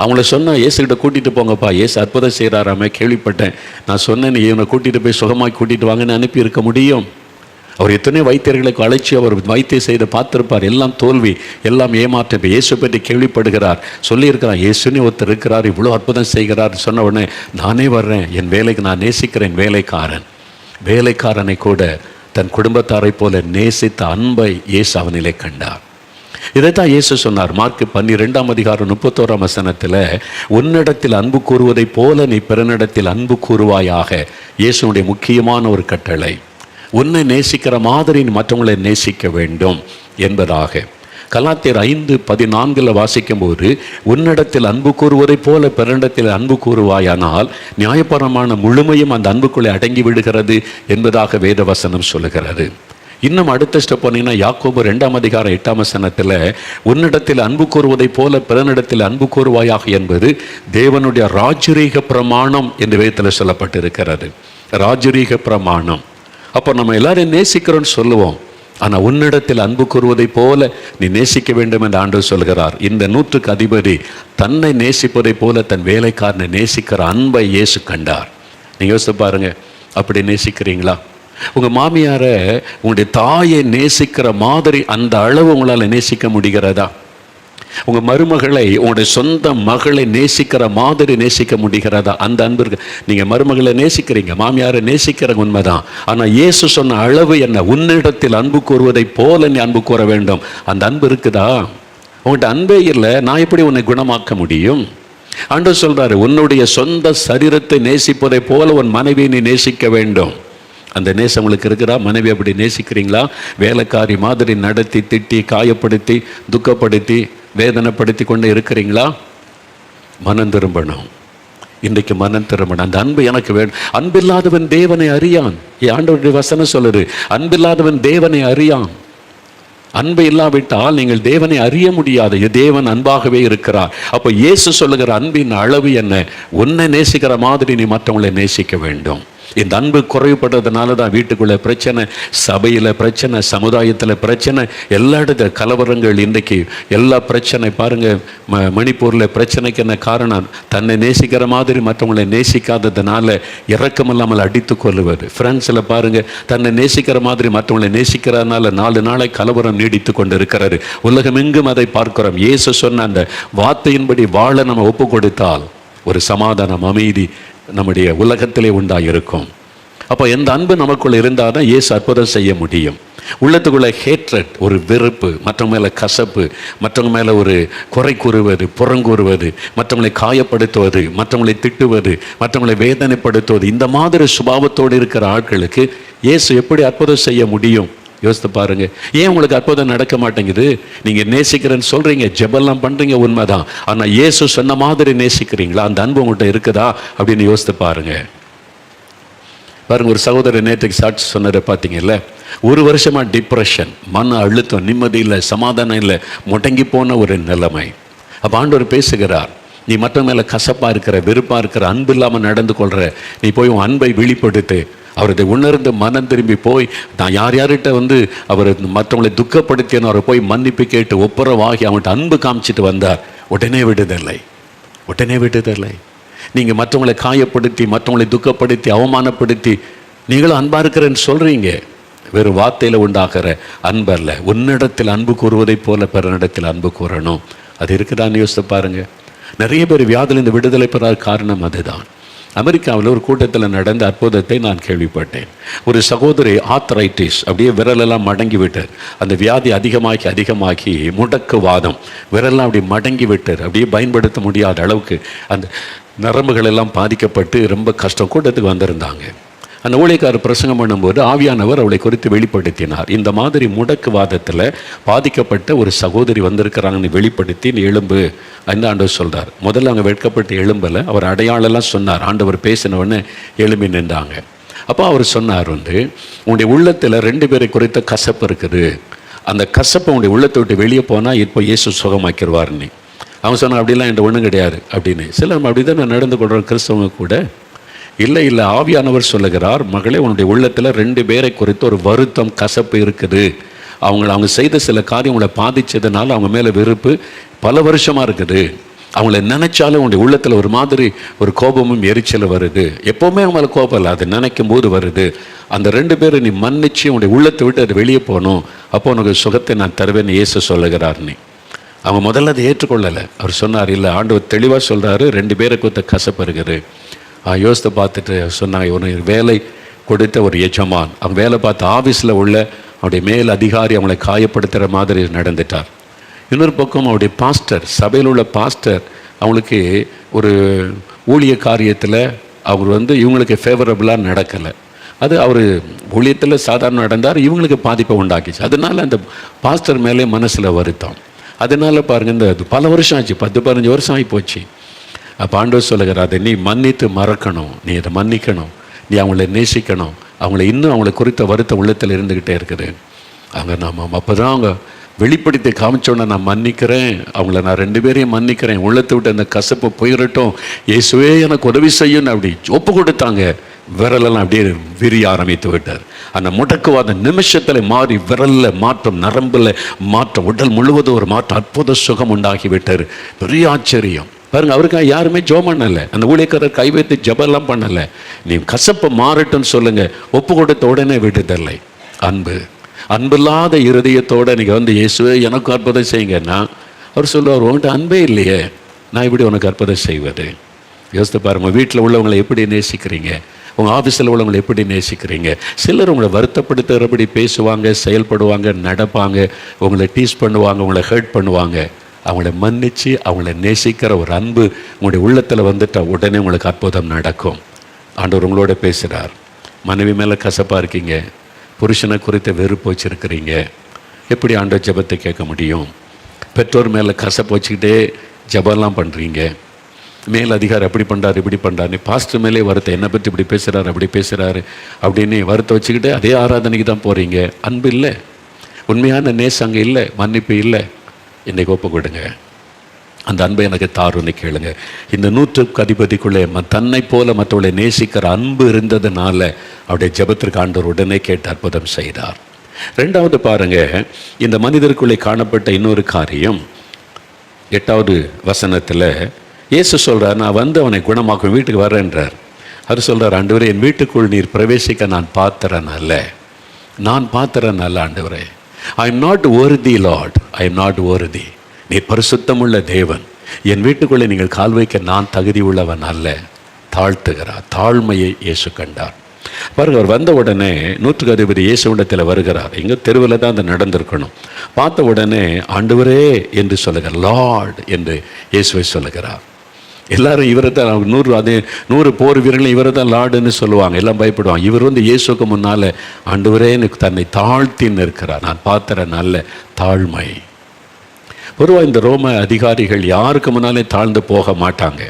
அவங்கள சொன்னால் இயேசுகிட்ட கூட்டிகிட்டு போங்கப்பா, இயேசு அற்புதம் செய்கிறாராமே கேள்விப்பட்டேன், நான் சொன்னேன், இவனை கூட்டிகிட்டு போய் சுகமாய் கூட்டிகிட்டு வாங்கன்னு அனுப்பி இருக்க முடியும். அவர் எத்தனை வைத்தியர்களுக்கு அழைச்சி அவர் வைத்தியம் செய்து பார்த்துருப்பார். எல்லாம் தோல்வி, எல்லாம் ஏமாற்றம். இப்போ இயேசு பற்றி கேள்விப்படுகிறார், சொல்லியிருக்கிறார், இயேசுன்னு ஒருத்தர் இருக்கிறார், இவ்வளோ அற்புதம் செய்கிறார். சொன்ன உடனே நானே வர்றேன், என் வேலைக்கு நான் நேசிக்கிறேன். வேலைக்காரனை கூட தன் குடும்பத்தாரை போல நேசித்த அன்பை இயேசு அவனிலே கண்டார். இதைத்தான் இயேசு சொன்னார் மார்க் 12:31 உன்னிடத்தில் அன்பு கூறுவதை போல நீ பிறனிடத்தில் அன்பு கூறுவாயாக. இயேசுனுடைய முக்கியமான ஒரு கட்டளை, உன்னை நேசிக்கிற மாதிரி மற்றவங்களை நேசிக்க வேண்டும் என்பதாக. கலாத்தியர் 5:14 வாசிக்கும்போது, உன்னிடத்தில் அன்பு கூறுவதை போல பிறனிடத்தில் அன்பு கூறுவாயானால் நியாயபரமான முழுமையும் அந்த அன்புக்குள்ளே அடங்கி விடுகிறது என்பதாக வேத வசனம் சொல்லுகிறது. இன்னும் அடுத்த ஸ்டெப் போனீங்கன்னா யாக்கோபு 2:8 உன்னிடத்தில் அன்பு கூறுவதை போல பிறனிடத்தில் அன்பு கூறுவாயாக என்பது தேவனுடைய ராஜரீக பிரமாணம் என்று வேதத்தில் சொல்லப்பட்டிருக்கிறது. ராஜரீக பிரமாணம். அப்போ நம்ம எல்லாரையும் நேசிக்கிறோன்னு சொல்லுவோம், ஆனால் உன்னிடத்தில் அன்பு கூறுவதை போல நீ நேசிக்க வேண்டும் என்று ஆண்டவர் சொல்கிறார். இந்த 100க்கு அதிபதி தன்னை நேசிப்பதை போல தன் வேலைக்காரனை நேசிக்கிற அன்பை இயேசு கண்டார். நீங்கள் யோசித்து பாருங்க, அப்படி நேசிக்கிறீங்களா? உங்கள் மாமியாரை உங்களுடைய தாயை நேசிக்கிற மாதிரி அந்த அளவு உங்களால் நேசிக்க முடிகிறதா? உங்கள் மருமகளை உங்களுடைய சொந்த மகளை நேசிக்கிற மாதிரி நேசிக்க முடிகிறதா? அந்த அன்பு இருக்கு. நீங்கள் மருமகளை நேசிக்கிறீங்க, மாமியாரை நேசிக்கிறங்க, உண்மைதான். ஆனால் இயேசு சொன்ன அளவு என்ன? உன்னிடத்தில் அன்பு கூறுவதை போல நீ அன்பு கூற வேண்டும். அந்த அன்பு இருக்குதா? உங்கள்கிட்ட அன்பே இல்லை, நான் எப்படி உன்னை குணமாக்க முடியும்? ஆண்டவர் சொல்றாரு, உன்னுடைய சொந்த சரீரத்தை நேசிப்பதை போல உன் மனைவியை நீ நேசிக்க வேண்டும். அந்த நேசம் உங்களுக்கு இருக்கிறா? மனைவி அப்படி நேசிக்கிறீங்களா? வேலைக்காரி மாதிரி நடத்தி, திட்டி, காயப்படுத்தி, துக்கப்படுத்தி, வேதனைப்படுத்தி கொண்டு இருக்கிறீங்களா? மனம் திரும்பணும். இன்றைக்கு மனம் திரும்பணும். அந்த அன்பு எனக்கு வேணும். அன்பில்லாதவன் தேவனை அறியான். ஆண்டவருடைய வசனம் சொல்லுது, அன்பில்லாதவன் தேவனை அறியான். அன்பு இல்லாவிட்டால் நீங்கள் தேவனை அறிய முடியாது. தேவன் அன்பாகவே இருக்கிறார். அப்போ இயேசு சொல்லுகிற அன்பின் அளவு என்ன? உன்னை நேசிக்கிற மாதிரி நீ மற்றவங்களை நேசிக்க வேண்டும். இந்த அன்பு குறைவுபடுறதுனால தான் வீட்டுக்குள்ளே பிரச்சனை, சபையில் பிரச்சனை, சமுதாயத்தில் பிரச்சனை, எல்லா இடத்துல கலவரங்கள். இன்றைக்கு எல்லா பிரச்சனை பாருங்கள், மணிப்பூரில் பிரச்சனைக்கு என்ன காரணம்? தன்னை நேசிக்கிற மாதிரி மற்றவங்களை நேசிக்காததுனால இரக்கமில்லாமல் அடித்து கொள்ளுவது. பிரான்ஸில் பாருங்கள், தன்னை நேசிக்கிற மாதிரி மற்றவங்களை நேசிக்கிறதுனால 4 நாளை கலவரம் நீடித்து கொண்டு இருக்கிறாரு. உலகமெங்கும் அதை பார்க்கிறோம். இயேசு சொன்ன அந்த வார்த்தையின்படி வாழ நம்ம ஒப்பு கொடுத்தால் ஒரு சமாதானம், அமைதி நம்முடைய உலகத்திலே உண்டாயிருக்கும். அப்போ எந்த அன்பு நமக்குள்ள இருந்தால் தான் இயேசு அற்புதம் செய்ய முடியும். உள்ளத்துக்குள்ள ஹேட்ரட், ஒரு வெறுப்பு, மற்றவங்க மேலே கசப்பு, மற்றவங்க மேலே ஒரு குறை கூறுவது, புறங்கூறுவது, மற்றவங்களை காயப்படுத்துவது, மற்றவங்களை திட்டுவது, மற்றவங்களை வேதனைப்படுத்துவது, இந்த மாதிரி சுபாவத்தோடு இருக்கிற ஆட்களுக்கு இயேசு எப்படி அற்புதம் செய்ய முடியும்? யோசித்து பாருங்க. ஏன் உங்களுக்கு அற்புதம் நடக்க மாட்டேங்குது? நீங்கள் நேசிக்கிறேன்னு சொல்கிறீங்க, ஜெபெல்லாம் பண்ணுறீங்க, உண்மைதான். ஆனால் இயேசு சொன்ன மாதிரி நேசிக்கிறீங்களா? அந்த அன்பு உங்கள்கிட்ட இருக்குதா அப்படின்னு யோசித்து பாருங்க. பாருங்க, ஒரு சகோதரர் நேற்றுக்கு சாட்சி சொன்னதை பார்த்தீங்கல்ல, 1 வருஷமாக டிப்ரெஷன், மன அழுத்தம், நிம்மதி இல்லை, சமாதானம் இல்லை, முடங்கி போன ஒரு நிலைமை. அப்போ ஆண்டவர் பேசுகிறார், நீ மற்ற மேலே கசப்பாக இருக்கிற, வெறுப்பாக இருக்கிற, அன்பு இல்லாமல் நடந்து கொள்கிற, நீ போய் உன் அன்பை வெளிப்படுத்து. அவரதை உணர்ந்து மனம் திரும்பி போய், நான் யார்கிட்ட அவர் மற்றவங்களை துக்கப்படுத்தியன்னு அவரை போய் மன்னிப்பு கேட்டு ஒப்புரவாகி அவன்கிட்ட அன்பு காமிச்சிட்டு வந்தார். உடனே விடுதலை, உடனே விடுதலை. நீங்கள் மற்றவங்களை காயப்படுத்தி, மற்றவங்களை துக்கப்படுத்தி, அவமானப்படுத்தி நீங்களும் அன்பாக இருக்கிறேன்னு சொல்கிறீங்க. வெறும் வார்த்தையில் உண்டாகிற அன்பல்ல, உன்னிடத்தில் அன்பு கூறுவதைப் போல பிறனிடத்தில் அன்பு கூறணும். அது இருக்குதான்னு யோசித்து பாருங்கள். நிறைய பேர் வியாதியிலிருந்து விடுதலை பெறாத காரணம் அதுதான். அமெரிக்காவில் ஒரு கூட்டத்தில் நடந்த அற்புதத்தை நான் கேள்விப்பட்டேன். ஒரு சகோதரி ஆர்த்ரைட்டிஸ், அப்படியே விரலெல்லாம் மடங்கி விட்டார். அந்த வியாதி அதிகமாகி முடக்குவாதம், விரலெல்லாம் அப்படி மடங்கி விட்டார். அப்படியே பயன்படுத்த முடியாத அளவுக்கு அந்த நரம்புகள் எல்லாம் பாதிக்கப்பட்டு ரொம்ப கஷ்டம். கூட்டத்துக்கு வந்திருந்தாங்க. அந்த ஊழியக்காரர் பிரசங்கம் பண்ணும்போது ஆவியானவர் அவளை குறித்து வெளிப்படுத்தினார். இந்த மாதிரி முடக்குவாதத்தில் பாதிக்கப்பட்ட ஒரு சகோதரி வந்திருக்கிறாங்கன்னு வெளிப்படுத்தி, நீ எழும்பு அந்த ஆண்டவர் சொல்கிறார். முதல்ல அவங்க வெட்கப்பட்டு எழும்பலை, அவர் அடையாளெல்லாம் சொன்னார். ஆண்டவர் பேசினவொடனே எழும்பி நின்றாங்க. அப்போ அவர் சொன்னார், உன்னுடைய உள்ளத்தில் 2 பேரை குறித்த கசப்பு இருக்குது, அந்த கசப்பை உன்னுடைய உள்ளத்தை விட்டு வெளியே போனால் இப்போ இயேசு சுகமாக்கிடுவார்னு. அவன் சொன்னான், அப்படிலாம் என்கிட்ட ஒன்றும் கிடையாது அப்படின்னு. சிலர் அப்படி தான் நான் நடந்து கொள்கிற கிறிஸ்தவங்க கூட. இல்லை ஆவியானவர் சொல்லுகிறார், மகளே, உன்னுடைய உள்ளத்தில் 2 பேரை குறித்து ஒரு வருத்தம், கசப்பு இருக்குது. அவங்க செய்த சில காரியங்களை பாதித்ததுனால அவங்க மேலே வெறுப்பு பல வருஷமாக இருக்குது. அவங்கள நினைச்சாலும் உன்னுடைய உள்ளத்தில் ஒரு மாதிரி ஒரு கோபமும் எரிச்சலும் வருது. எப்போவுமே அவங்கள கோபம் இல்லை, அதை நினைக்கும் போது வருது. அந்த 2 பேரை நீ மன்னிச்சு உன்னுடைய உள்ளத்தை விட்டு அது வெளியே போகணும். அப்போ உனக்கு சுகத்தை நான் தருவேன்னு இயேசு சொல்லுகிறார். நீ அவங்க முதல்ல அதை ஏற்றுக்கொள்ளலை. அவர் சொன்னார், இல்லை, ஆண்டவர் தெளிவாக சொல்கிறாரு, 2 பேரை குறித்த கசப்பு இருக்குது. யோசித்து பார்த்துட்டு சொன்னாங்க, ஒரு வேலை கொடுத்த ஒரு எஜமான், அவங்க வேலை பார்த்த ஆஃபீஸில் உள்ள அவருடைய மேல் அதிகாரி அவங்களை காயப்படுத்துகிற மாதிரி நடந்துட்டார். இன்னொரு பக்கம் அவருடைய பாஸ்டர், சபையில் உள்ள பாஸ்டர், அவங்களுக்கு ஒரு ஊழிய காரியத்தில் அவர் இவங்களுக்கு ஃபேவரபுளாக நடக்கலை. அது அவர் ஊழியத்தில் சாதாரண நடந்தார், இவங்களுக்கு பாதிப்பை உண்டாக்கிச்சு. அதனால் அந்த பாஸ்டர் மேலே மனசில் வருத்தம். அதனால் பாருங்கள், இந்த பல வருஷம் ஆச்சு, 10-15 வருஷம் ஆகி போச்சு. அப்போ ஆண்டவர் சொல்லுகிறார், அதை நீ மன்னித்து மறக்கணும், நீ அதை மன்னிக்கணும், நீ அவங்கள நேசிக்கணும். அவங்களை குறித்த வருத்தம் உள்ளத்தில் இருந்துக்கிட்டே இருக்குது. அப்போ தான் அவங்க வெளிப்படுத்தி காமிச்சோன்னா, நான் மன்னிக்கிறேன், அவங்கள நான் 2 பேரையும் மன்னிக்கிறேன், உள்ளத்தை விட்டு அந்த கசப்பு போயிடட்டும், இயேசுவே எனக்கு உதவி செய்யணும் அப்படி ஒப்பு கொடுத்தாங்க. விரலெல்லாம் அப்படியே விரிய ஆரம்பித்து விட்டார். அந்த முடக்குவாத நிமிஷத்தில் மாறி, விரலில் மாற்றம், நரம்பில் மாற்றம், உடல் முழுவதும் ஒரு மாற்றம், அற்புத சுகம் உண்டாகி விட்டார். பெரிய ஆச்சரியம் பாருங்கள். அவருக்காக யாருமே ஜெபம் பண்ணலை, அந்த ஊழியக்காரர் கை வைத்து ஜெபம்லாம் பண்ணலை. நீ கசப்பை மாறட்டும்னு சொல்லுங்கள், ஒப்பு கொடுத்த உடனே விடுதலை. அன்பில்லாத இருதயத்தோடு நீங்கள் இயேசுவே எனக்கு அற்புதம் செய்யுங்கன்னா, அவர் சொல்லுவார், உன்கிட்ட அன்பே இல்லையே, நான் இப்படி உனக்கு அற்புதம் செய்வது. யோசித்து பாருங்கள், வீட்டில் உள்ளவங்களை எப்படி நேசிக்கிறீங்க, உங்கள் ஆஃபீஸில் உள்ளவங்களை எப்படி நேசிக்கிறீங்க. சிலர் உங்களை வருத்தப்படுத்துகிறபடி பேசுவாங்க, செயல்படுவாங்க, நடப்பாங்க, உங்களை டீஸ் பண்ணுவாங்க, உங்களை ஹர்ட் பண்ணுவாங்க. அவங்கள மன்னித்து அவங்கள நேசிக்கிற ஒரு அன்பு உங்களுடைய உள்ளத்தில் வந்துட்டால் உடனே உங்களுக்கு அற்புதம் நடக்கும். ஆண்டவர் உங்களோட பேசுகிறார். மனைவி மேலே கசப்பாக இருக்கீங்க, புருஷனை குறித்த வெறுப்பு வச்சுருக்கிறீங்க, எப்படி ஆண்டவர் ஜெபத்தை கேட்க முடியும்? பெற்றோர் மேலே கசப்பு வச்சுக்கிட்டே ஜெபம்லாம் பண்ணுறீங்க, மேல் அதிகாரி அப்படி பண்ணுறாரு இப்படி பண்ணுறாரு, பாஸ்டர் மேலே வருத்தம், என்னை பற்றி இப்படி பேசுகிறாரு அப்படி பேசுகிறாரு அப்படின்னு வருத்த வச்சுக்கிட்டு அதே ஆராதனைக்கு தான் போகிறீங்க. அன்பு இல்லை, உண்மையான நேசம் அங்கே இல்லை, மன்னிப்பு இல்லை. இன்றைக்கு ஒப்பு கொடுங்க, அந்த அன்பை எனக்கு தாருன்னு கேளுங்க. இந்த 100க்கு அதிபதிக்குள்ளே தன்னை போல மற்றவர்களை நேசிக்கிற அன்பு இருந்ததுனால அவருடைய ஜெபத்திற்கு ஆண்டவர் உடனே கேட்டு அற்புதம் செய்தார். 2வது பாருங்க, இந்த மனிதருக்குள்ளே காணப்பட்ட இன்னொரு காரியம் 8வது வசனத்தில் இயேசு சொல்கிறார், நான் அவனை குணமாக்கும், வீட்டுக்கு வரேன்றார். அவர் சொல்கிறார், ஆண்டவரே, என் வீட்டுக்குள் நீர் பிரவேசிக்க நான் பாத்திரன் அல்ல ஆண்டவரே. I am not worthy Lord, I am not worthy. நீர் பரிசுத்தமுள்ள தேவன், என் வீட்டுக்குள்ளே நீங்கள் கால் வைக்க நான் தகுதி உள்ளவன் அல்ல. தாழ்த்துகிறார். தாழ்மையை இயேசு கண்டார். பாருங்க, அவர் வந்த உடனே 100க்கு அதிபதி இயேசுவிடத்தில் வருகிறார். எங்கே தெருவில் தான் அந்த நடந்திருக்கணும். பார்த்த உடனே ஆண்டவரே என்று சொல்லுகிறார், லார்ட் என்று இயேசுவை சொல்லுகிறார். எல்லாரும் இவரை தான் 100 போர் வீரர்களும் இவரை தான் லார்டுன்னு சொல்லுவாங்க, எல்லாம் பயப்படுவாங்க. இவர் இயேசுக்கு முன்னால் ஆண்டவரே எனக்கு தன்னை தாழ்த்தின்னு இருக்கிறார். நான் பார்த்துற நல்ல தாழ்மை. பொதுவாக இந்த ரோம அதிகாரிகள் யாருக்கு முன்னாலே தாழ்ந்து போக மாட்டாங்க.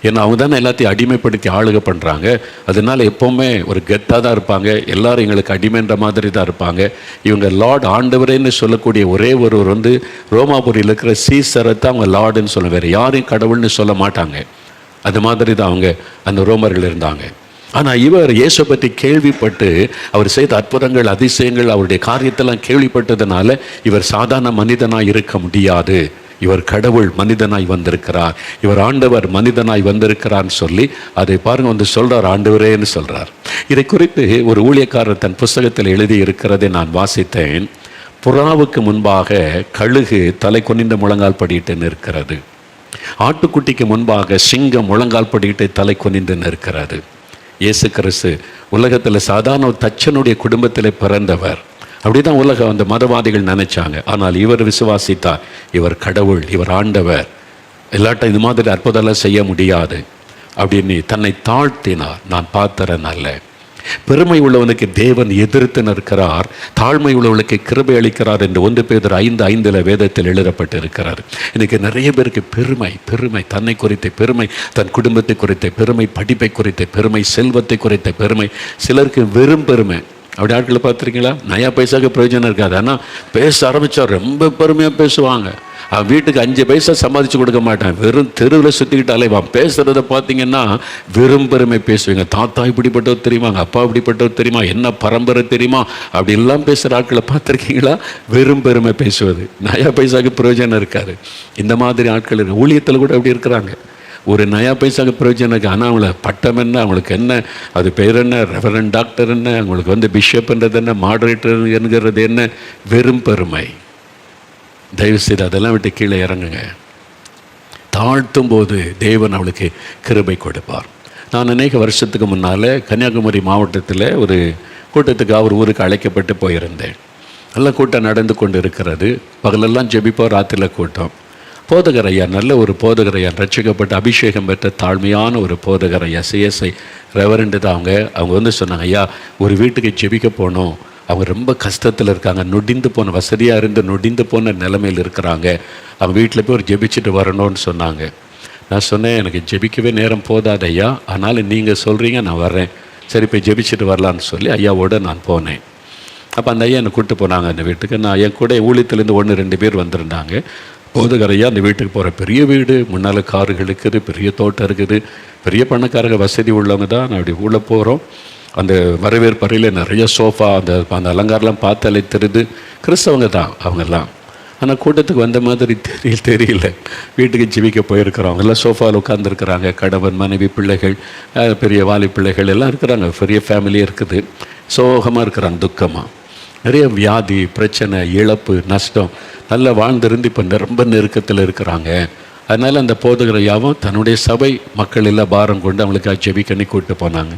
ஏன்னா அவங்க தானே எல்லாத்தையும் அடிமைப்படுத்தி ஆளுகை பண்ணுறாங்க. அதனால எப்போவுமே ஒரு கெத்தாக தான் இருப்பாங்க. எல்லாரும் எங்களுக்கு அடிமைன்ற மாதிரி தான் இருப்பாங்க. இவங்க லார்ட் ஆண்டவரேன்னு சொல்லக்கூடிய ஒரே ஒருவர் வந்து ரோமாபுரியில் இருக்கிற சீசரை தான் அவங்க லார்டுன்னு சொல்ல, வேறு யாரையும் கடவுள்னு சொல்ல மாட்டாங்க. அது மாதிரி தான் அவங்க அந்த ரோமர்கள் இருந்தாங்க. ஆனால் இவர் இயேசு பற்றி கேள்விப்பட்டு அவர் செய்த அற்புதங்கள் அதிசயங்கள் அவருடைய காரியத்தெல்லாம் கேள்விப்பட்டதுனால இவர் சாதாரண மனிதனாய் இருக்க முடியாது, இவர் கடவுள் மனிதனாய் வந்திருக்கிறார், இவர் ஆண்டவர் மனிதனாய் வந்திருக்கிறான்னு சொல்லி அதை பாருங்க வந்து சொல்றார், ஆண்டவரேன்னு சொல்றார். இதை குறித்து ஒரு ஊழியக்காரர் தன் புஸ்தகத்தில் எழுதி இருக்கிறதை நான் வாசித்தேன். புறாவுக்கு முன்பாக கழுகு தலை குனிந்த முழங்கால் படிட்டு நிற்கிறது. ஆட்டுக்குட்டிக்கு முன்பாக சிங்கம் முழங்கால் படிட்டு தலை குனிந்து நிற்கிறது. இயேசு கிறிஸ்து உலகத்தில் சாதாரண ஒரு தச்சனுடைய குடும்பத்தில் பிறந்தவர். அப்படிதான் உலகம் அந்த மதவாதிகள் நினைச்சாங்க. ஆனால் இவர் விசுவாசித்தார், இவர் கடவுள், இவர் ஆண்டவர், எல்லாட்டும் இது மாதிரி அற்புதம் செய்ய முடியாது அப்படின்னு தன்னை தாழ்த்தினார். நான் பார்த்தறேன் அல்ல. பெருமை உள்ளவனுக்கு தேவன் எதிர்த்து நிற்கிறார், தாழ்மை உள்ளவனுக்கு கிருபை அளிக்கிறார் என்று 1 பேதுரு 5:5 வேதத்தில் எழுதப்பட்டு இருக்கிறார். இன்னைக்கு நிறைய பேருக்கு பெருமை பெருமை தன்னை குறித்த பெருமை, தன் குடும்பத்தை குறித்த பெருமை, படிப்பை குறித்த பெருமை, செல்வத்தை குறித்த பெருமை, சிலருக்கு வெறும் பெருமை. அப்படி ஆட்களை பார்த்துருக்கீங்களா? நயா பைசாவுக்கு பிரயோஜனம் இருக்காது, ஆனால் பேச ஆரம்பித்தா ரொம்ப பெருமையாக பேசுவாங்க. அவன் வீட்டுக்கு 5 பைசா சம்பாதிச்சு கொடுக்க மாட்டான், வெறும் தெருவில் சுற்றிக்கிட்டு அலைவான். பேசுகிறத பார்த்தீங்கன்னா வெறும் பெருமை பேசுவீங்க. தாத்தா இப்படிப்பட்டவர் தெரியுமா, அப்பா இப்படிப்பட்டவர் தெரியுமா, என்ன பரம்பரை தெரியுமா, அப்படி எல்லாம் பேசுகிற ஆட்களை பார்த்துருக்கீங்களா? வெறும் பெருமை பேசுவது, நயா பைசாவுக்கு பிரயோஜனம் இருக்காது. இந்த மாதிரி ஆட்கள் இருக்கு. ஊழியத்தில் கூட அப்படி இருக்கிறாங்க. ஒரு நயா பைசாவுக்கு பிரயோஜனம் இருக்குது, ஆனால் அவங்கள பட்டம் என்ன, அவங்களுக்கு என்ன, அது பேர் என்ன, ரெவரண்ட் டாக்டர் என்ன, அவங்களுக்கு வந்து பிஷப்ன்றது என்ன, மாடரேட்டர் என்கிறது என்ன, வெறும் பெருமை. தயவுசெய்து அதெல்லாம் விட்டு கீழே இறங்குங்க. தாழ்த்தும் போது தேவன் அவளுக்கு கிருபை கொடுப்பார். நான் அநேக வருஷத்துக்கு முன்னால் கன்னியாகுமரி மாவட்டத்தில் ஒரு கூட்டத்துக்கு அவர் ஊருக்கு அழைக்கப்பட்டு போயிருந்தேன். நல்ல கூட்டம் நடந்து கொண்டு இருக்கிறது. பகலெல்லாம் ஜெபிப்போம், ராத்திரியில் கூட்டம். போதகர் ஐயா, நல்ல ஒரு போதகர் ஐயா, ரட்சிக்கப்பட்ட அபிஷேகம் பெற்ற தாழ்மையான ஒரு போதகர் ஐயா, சிஎஸ்ஐ ரெவரண்ட் தான் அவங்க வந்து சொன்னாங்க, ஐயா ஒரு வீட்டுக்கு ஜெபிக்க போனோம், அவங்க ரொம்ப கஷ்டத்தில் இருக்காங்க, நொடிந்து போன, வசதியாக இருந்து நொடிந்து போன நிலைமையில் இருக்கிறாங்க, அவங்க வீட்டில் போய் ஒரு ஜெபிச்சுட்டு வரணும்னு சொன்னாங்க. நான் சொன்னேன், எனக்கு ஜெபிக்கவே நேரம் போதாது ஐயா, ஆனாலும் நீங்கள் சொல்கிறீங்க, நான் வர்றேன், சரி போய் ஜெபிச்சுட்டு வரலான்னு சொல்லி ஐயாவோடு நான் போனேன். அப்போ அந்த ஐயா என்னை கூப்பிட்டு போனாங்க அந்த வீட்டுக்கு. நான் என் கூட ஊழியத்துலேருந்து 1-2 பேர் வந்திருந்தாங்க. போதுகரையா அந்த வீட்டுக்கு போகிற பெரிய வீடு, முன்னால் கார்கள் இருக்குது, பெரிய தோட்டம் இருக்குது, பெரிய பணக்காரங்க வசதி உள்ளவங்க தான். நான் அப்படி உள்ளே போகிறோம். அந்த வரவேற்பறையில் நிறைய சோஃபா, அந்த அலங்காரம்லாம் பார்த்தாலே தெரியுது கிறிஸ்தவங்க தான் அவங்கெல்லாம். ஆனால் கூட்டத்துக்கு வந்த மாதிரி தெரியல. வீட்டுக்கு ஜெபிக்க போயிருக்கிறோம். அவங்கெல்லாம் சோஃபாவில் உட்காந்துருக்குறாங்க. கணவன், மனைவி, பிள்ளைகள், பெரிய வாலி பிள்ளைகள் எல்லாம் இருக்கிறாங்க. பெரிய ஃபேமிலியே இருக்குது. சோகமாக இருக்கிறாங்க, துக்கமாக. நிறைய வியாதி, பிரச்சனை, இழப்பு, நஷ்டம், நல்லா வாழ்ந்திருந்து இப்போ ரொம்ப நெருக்கத்தில் இருக்கிறாங்க. அதனால் அந்த போதகர் ஐயாவும் தன்னுடைய சபை மக்கள் எல்லாம் பாரம் கொண்டு அவங்களுக்காக ஜெபிக்கன்னு கூப்பிட்டு போனாங்க.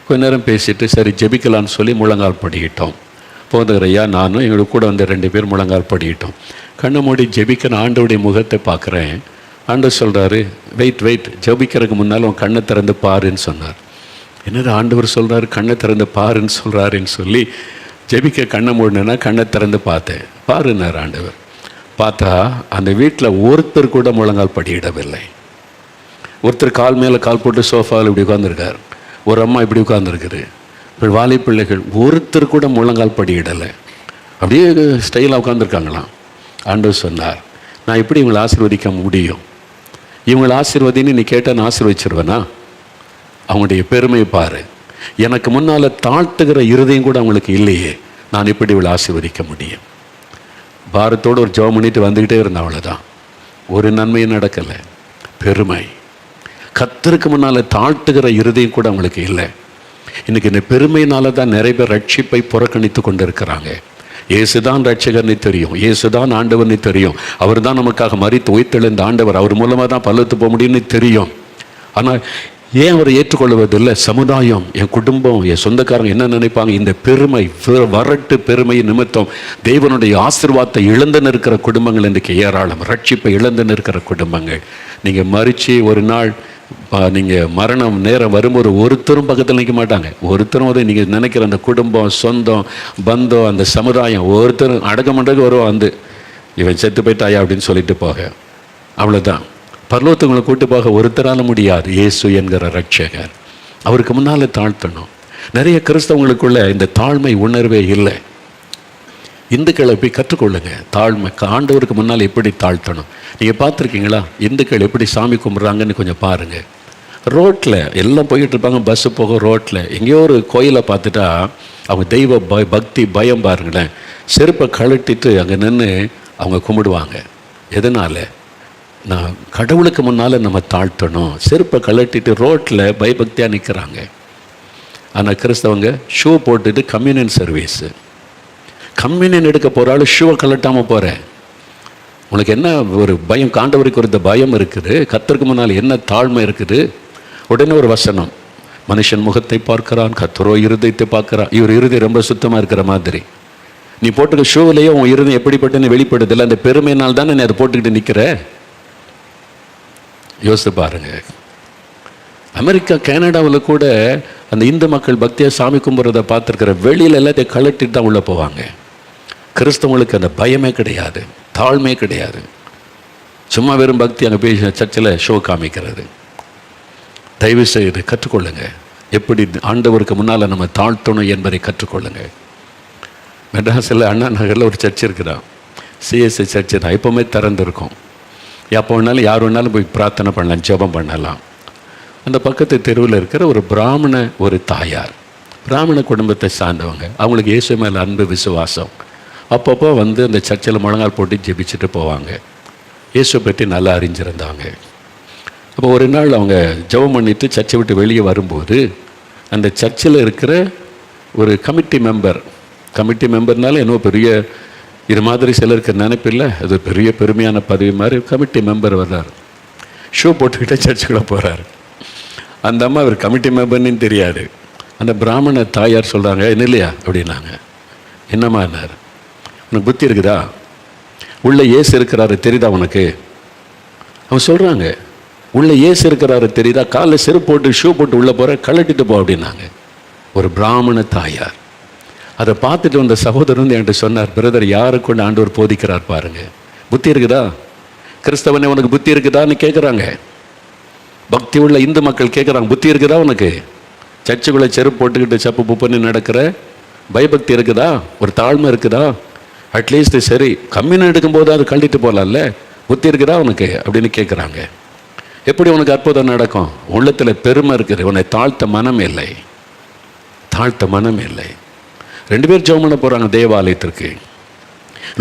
கொஞ்ச நேரம் பேசிட்டு சரி ஜெபிக்கலான்னு சொல்லி முழங்கால் படிக்கிட்டோம். போதகர் ஐயா நானும் எங்களுக்கு கூட வந்து 2 பேர் முழங்கால் படிக்கிட்டோம். கண்ணை மூடி ஜெபிக்கிற ஆண்டவருடைய முகத்தை பார்க்குறேன். ஆண்டவர் சொல்கிறாரு, வெயிட் ஜெபிக்கிறதுக்கு முன்னால் உன் கண்ணை திறந்து பாருன்னு சொன்னார். என்னது ஆண்டவர் சொல்கிறாரு, கண்ணை திறந்து பாருன்னு சொல்கிறாருன்னு சொல்லி ஜெபிக்க கண்ணை மூடினா கண்ணை திறந்து பார்த்தேன். பாருன்னார் ஆண்டவர். பார்த்தா அந்த வீட்டில் ஒருத்தர் கூட முழங்கால் படியிடவில்லை. ஒருத்தர் கால் மேலே கால் போட்டு சோஃபாவில் இப்படி உட்காந்துருக்கார். ஒரு அம்மா இப்படி உட்காந்துருக்குது. இப்போ வாலி பிள்ளைகள் ஒருத்தர் கூட முழங்கால் படியிடலை, அப்படியே ஸ்டைலாக உட்காந்துருக்காங்களாம். ஆண்டவர் சொன்னார், நான் எப்படி இவங்களை ஆசீர்வதிக்க முடியும்? இவங்களை ஆசீர்வதின்னு நீ கேட்டால் நான் ஆசீர்வதிச்சிருவேனா? அவங்களுடைய பெருமையை பாரு. எனக்கு முன்னால் தாழ்த்துகிற இருதயம் கூட அவங்களுக்கு இல்லையே, நான் எப்படி இவளை ஆசீர்வதிக்க முடியும்? பாரத்தோடு ஒரு ஜெபம் பண்ணிட்டு வந்துக்கிட்டே இருந்தேன். அவ்வளோதான், ஒரு நன்மையும் நடக்கலை. பெருமை. கர்த்தருக்கு முன்னால் தாழ்த்துகிற இருதயம் கூட அவங்களுக்கு இல்லை. இன்றைக்கி இந்த பெருமையினால தான் நிறைய பேர் ரட்சிப்பை புறக்கணித்து கொண்டு இருக்கிறாங்க. இயேசுதான் ரட்சகர்னு தெரியும், இயேசுதான் ஆண்டவர்னு தெரியும், அவர் தான் நமக்காக மரித்து உயிர்த்தெழுந்த ஆண்டவர், அவர் மூலமாக தான் பல்லத்து போக முடியும்னு தெரியும். ஆனால் ஏன் அவரை ஏற்றுக்கொள்வதில்லை? சமுதாயம், என் குடும்பம், என் சொந்தக்காரங்க என்ன நினைப்பாங்க? இந்த பெருமை, வரட்டு பெருமை நிமித்தம் தேவனுடைய ஆசீர்வாதத்தை இழந்து நிற்கிற குடும்பங்கள் இன்றைக்கு ஏராளம். ரட்சிப்பை இழந்து நிற்கிற குடும்பங்கள். நீங்கள் மறித்து ஒரு நாள் நீங்கள் மரணம் நேரம் வரும்போது ஒருத்தரும் பக்கத்தில் நிற்க மாட்டாங்க. ஒருத்தரும் வந்து நீங்கள் நினைக்கிற அந்த குடும்பம், சொந்தம், பந்தம், அந்த சமுதாயம் ஒருத்தரும் அடக்க மாட்டேங்க வருவான். வந்து இவன் செத்து போயிட்டாயா அப்படின்னு சொல்லிட்டு போக, அவ்வளோதான். பரலோகத்துக்கு உங்களை கூட்டு போக ஒருத்தரால முடியாது. இயேசு என்கிற ரட்சகர், அவருக்கு முன்னால் தாழ்த்தணும். நிறைய கிறிஸ்தவங்களுக்குள்ள இந்த தாழ்மை உணர்வே இல்லை. இந்துக்களை போய் கற்றுக்கொள்ளுங்க தாழ்மை. ஆண்டவருக்கு முன்னால் எப்படி தாழ்த்தணும். நீங்கள் பார்த்துருக்கீங்களா இந்துக்கள் எப்படி சாமி கும்பிட்றாங்கன்னு கொஞ்சம் பாருங்கள். ரோட்டில் எல்லாம் போய்கிட்டு இருப்பாங்க, பஸ்ஸு போக ரோட்டில் எங்கேயோ ஒரு கோயிலை பார்த்துட்டா அவங்க தெய்வ பக்தி பயம் பாருங்களேன், செருப்பை கழட்டிட்டு அங்கே நின்று அவங்க கும்பிடுவாங்க. எதனால்? நான் கடவுளுக்கு முன்னால் நம்ம தாழ்த்தணும். செருப்பை கழட்டிட்டு ரோட்டில் பயபக்தியாக நிற்கிறாங்க. ஆனால் கிறிஸ்தவங்க ஷூ போட்டுட்டு கம்யூனியன் சர்வீஸு, கம்யூனியன் எடுக்க போகிறாலும் ஷூவை கழட்டாமல் போகிறேன். உனக்கு என்ன ஒரு பயம்? ஆண்டவருக்கு ஒரு பயம் இருக்குது, கர்த்தருக்கு முன்னால் என்ன தாழ்மை இருக்குது. உடனே ஒரு வசனம், மனுஷன் முகத்தை பார்க்கிறான், கர்த்தரோ இருதயத்தை பார்க்குறான். இவர் இருதயம் ரொம்ப சுத்தமாக இருக்கிற மாதிரி. நீ போட்டுக்க ஷூவிலேயே உன் இருதயம் எப்படிப்பட்டன்னு வெளிப்படுதில்லை. அந்த பெருமையினால் தானே நீ அதை போட்டுக்கிட்டு நிற்கிற. யோசித்து பாருங்க. அமெரிக்கா கனடாவில் கூட அந்த இந்து மக்கள் பக்தியாக சாமி கும்பிட்றத பார்த்துருக்கிற, வெளியில் எல்லாத்தையும் கலட்டிட்டு தான் உள்ளே போவாங்க. கிறிஸ்தவங்களுக்கு அந்த பயமே கிடையாது, தாழ்மையே கிடையாது. சும்மா வெறும் பக்தி அங்கே போய் சர்ச்சில் ஷோ காமிக்கிறது. தயவு செய்து கற்றுக்கொள்ளுங்க எப்படி ஆண்டவருக்கு முன்னால் நம்ம தாழ்த்தணும் என்பதை கற்றுக்கொள்ளுங்க. மெட்ராஸில் அண்ணா நகரில் ஒரு சர்ச் இருக்குதான், சிஎஸ்ஐ சர்ச்சு தான், எப்போவுமே திறந்துருக்கும். எப்போ வேணாலும் யார் வேணாலும் போய் பிரார்த்தனை பண்ணலாம், ஜெபம் பண்ணலாம். அந்த பக்கத்து தெருவில் இருக்கிற ஒரு பிராமண ஒரு தாயார், பிராமண குடும்பத்தை சார்ந்தவங்க, அவங்களுக்கு இயேசு மேலே அன்பு விசுவாசம். அப்பப்போ வந்து அந்த சர்ச்சில் முழங்கால் போட்டு ஜெபிச்சுட்டு போவாங்க. இயேசுவை பற்றி நல்லா அறிஞ்சிருந்தாங்க. அப்போ ஒரு நாள் அவங்க ஜெபம் பண்ணிவிட்டு சர்ச்சை விட்டு வெளியே வரும்போது அந்த சர்ச்சில் இருக்கிற ஒரு கமிட்டி மெம்பர்னால என்னவோ பெரிய இது மாதிரி சிலருக்கு நினைப்பில்லை, அது பெரிய பெருமையான பதவி மாதிரி. கமிட்டி மெம்பர் வர்றார், ஷூ போட்டுக்கிட்டே சர்ச்சுக்குள்ளே போகிறார். அந்த அம்மா அவர் கமிட்டி மெம்பர்னு தெரியாது. அந்த பிராமண தாயார் சொல்கிறாங்க, என்ன இல்லையா அப்படின்னாங்க. என்னம்மா என்னார், உனக்கு புத்தி இருக்குதா? உள்ள ஏசு இருக்கிறாரு தெரியுதா உனக்கு? அவங்க சொல்கிறாங்க, உள்ள ஏசு இருக்கிறாரு தெரியுதா? காலில் செருப்பு போட்டு ஷூ போட்டு உள்ளே போகிற, கழட்டிட்டு போ அப்படின்னாங்க. ஒரு பிராமண தாயார். அதை பார்த்துட்டு வந்த சகோதரன் வந்து என்கிட்ட சொன்னார், பிரதர் யாரை கொண்டு ஆண்டவர் போதிக்கிறார் பாருங்க, புத்தி இருக்குதா? கிறிஸ்தவனே உனக்கு புத்தி இருக்குதான்னு கேட்குறாங்க. பக்தி உள்ள இந்து மக்கள் கேட்குறாங்க, புத்தி இருக்குதா உனக்கு? சர்ச்சுக்குள்ளே செருப்பு போட்டுக்கிட்டு சப்பு புப்புன்னு நடக்கிற, பயபக்தி இருக்குதா? ஒரு தாழ்மை இருக்குதா? அட்லீஸ்ட் சரி கம்யூனியன் எடுக்கும்போது அது கழட்டிட்டு போகலாம்ல, புத்தி இருக்குதா உனக்கு அப்படின்னு கேட்குறாங்க. எப்படி உனக்கு அற்புதம் நடக்கும்? உள்ளத்தில் பெருமை இருக்குது, உன்னை தாழ்த்த மனம் இல்லை, தாழ்த்த மனம் இல்லை. 2 பேர் ஜெபம் பண்ண போகிறாங்க தேவாலயத்திற்கு.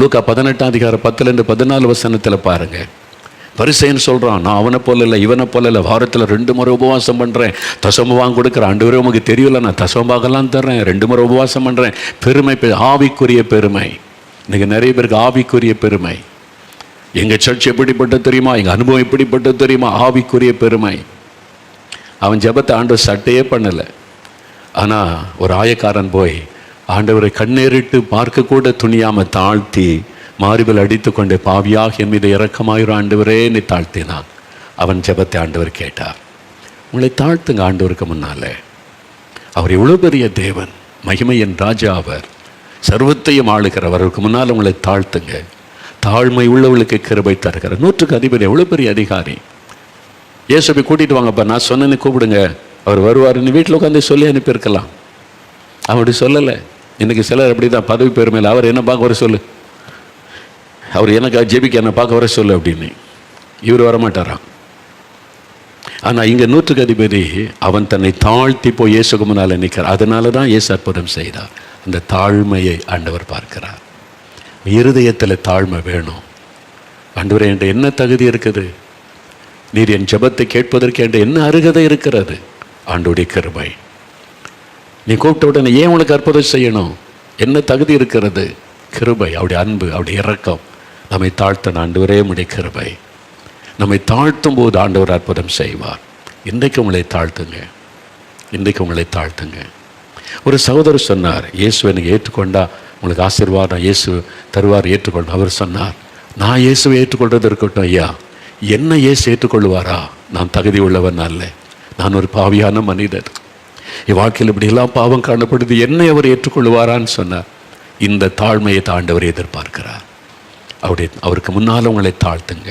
லூக்கா 18:10-14 பாருங்கள். பரிசேயன் சொல்கிறான், நான் அவனை போல இல்லை இவனை போல இல்லை, வாரத்தில் 2 முறை உபவாசம் பண்ணுறேன், தசமபாகம் கொடுக்குறேன், ஆண்டவரே உமக்கு தெரியல நான் தசமபாகலாம் தர்றேன், 2 முறை உபவாசம் பண்ணுறேன். பெருமை, ஆவிக்குரிய பெருமை. இன்றைக்கி நிறைய பேருக்கு ஆவிக்குரிய பெருமை. எங்கள் சர்ச் எப்படிப்பட்டது தெரியுமா, எங்கள் அனுபவம் எப்படிப்பட்டது தெரியுமா, ஆவிக்குரிய பெருமை. அவன் ஜெபத்தை ஆண்டவர் சட்டையே பண்ணலை. ஆனால் ஒரு ஆயக்காரன் போய் ஆண்டவரை கண்ணேறிட்டு பார்க்க கூட துணியாமல் தாழ்த்தி மார்பில் அடித்து கொண்டு, பாவியாக என் மீது இரக்கமாயிரும் ஆண்டவரே நீ தாழ்த்தினான். அவன் ஜெபத்தை ஆண்டவர் கேட்டார். உங்களை தாழ்த்துங்க ஆண்டவருக்கு முன்னாலே. அவர் எவ்வளோ பெரிய தேவன், மகிமையின் ராஜா, அவர் சர்வத்தையும் ஆளுகிறவர். அவருக்கு முன்னால் உங்களை தாழ்த்துங்க. தாழ்மை உள்ளவர்களுக்கு கிருபை தருகிறார். 100க்கு அதிபதி, எவ்வளோ பெரிய அதிகாரி. இயேசுவை கூட்டிகிட்டு வாங்கப்பா, நான் சொன்னேன்னு கூப்பிடுங்க, அவர் வருவாருன்னு வீட்டில் உட்காந்து சொல்லி அனுப்பியிருக்கலாம். அப்படி சொல்லலை. இன்றைக்கி சிலர் அப்படி தான், பதவி பெருமையில் அவர் என்ன பார்க்க வர சொல்லு, அவர் எனக்கு ஜெபிக்க என்ன பார்க்க வர சொல்லு அப்படின்னு. இவர் வரமாட்டாராம். ஆனால் இங்கே 100க்கு அதிபதி அவன் தன்னை தாழ்த்தி போய் இயேசுக்கு முன்னால் நிற்கிறார். அதனால தான் இயேசு அற்புதம் செய்தார். அந்த தாழ்மையை ஆண்டவர் பார்க்கிறார். இருதயத்தில் தாழ்மை வேணும். ஆண்டவரே என்கிட்ட என்ன தகுதி இருக்குது, நீர் என் ஜெபத்தை கேட்பதற்கு என்கிட்ட என்ன அருகதை இருக்கிறது? ஆண்டவருடைய கிருபை. நீ கூப்பிட்ட உடனே ஏன் உனக்கு அற்புதம் செய்யணும்? என்ன தகுதி இருக்கிறது? கிருபை, அவருடைய அன்பு, அவருடைய இரக்கம். நம்மை தாழ்த்த ஆண்டவரே உம்முடைய கிருபை. நம்மை தாழ்த்தும் போது ஆண்டவர் அற்புதம் செய்வார். இன்றைக்கு உங்களை தாழ்த்துங்க, இன்றைக்கு உங்களை தாழ்த்துங்க. ஒரு சகோதரர் சொன்னார், இயேசுவை நீங்கள் ஏற்றுக்கொண்டா உங்களுக்கு ஆசீர்வாதம் இயேசு தருவார், ஏற்றுக்கொண்டு. அவர் சொன்னார், நான் இயேசுவை ஏற்றுக்கொள்வது இருக்கட்டும் ஐயா, என்ன இயேசு ஏற்றுக்கொள்வாரா? நான் தகுதி உள்ளவன் அல்ல, நான் ஒரு பாவியான மனிதர், என் வாழ்க்கையில் இப்படியெல்லாம் பாவம் காணப்படுது, என்னை அவர் ஏற்றுக்கொள்வாரான்னு சொன்னார். இந்த தாழ்மையை ஆண்டவர் எதிர்பார்க்கிறார். அவருக்கு முன்னால் உங்களை தாழ்த்துங்க.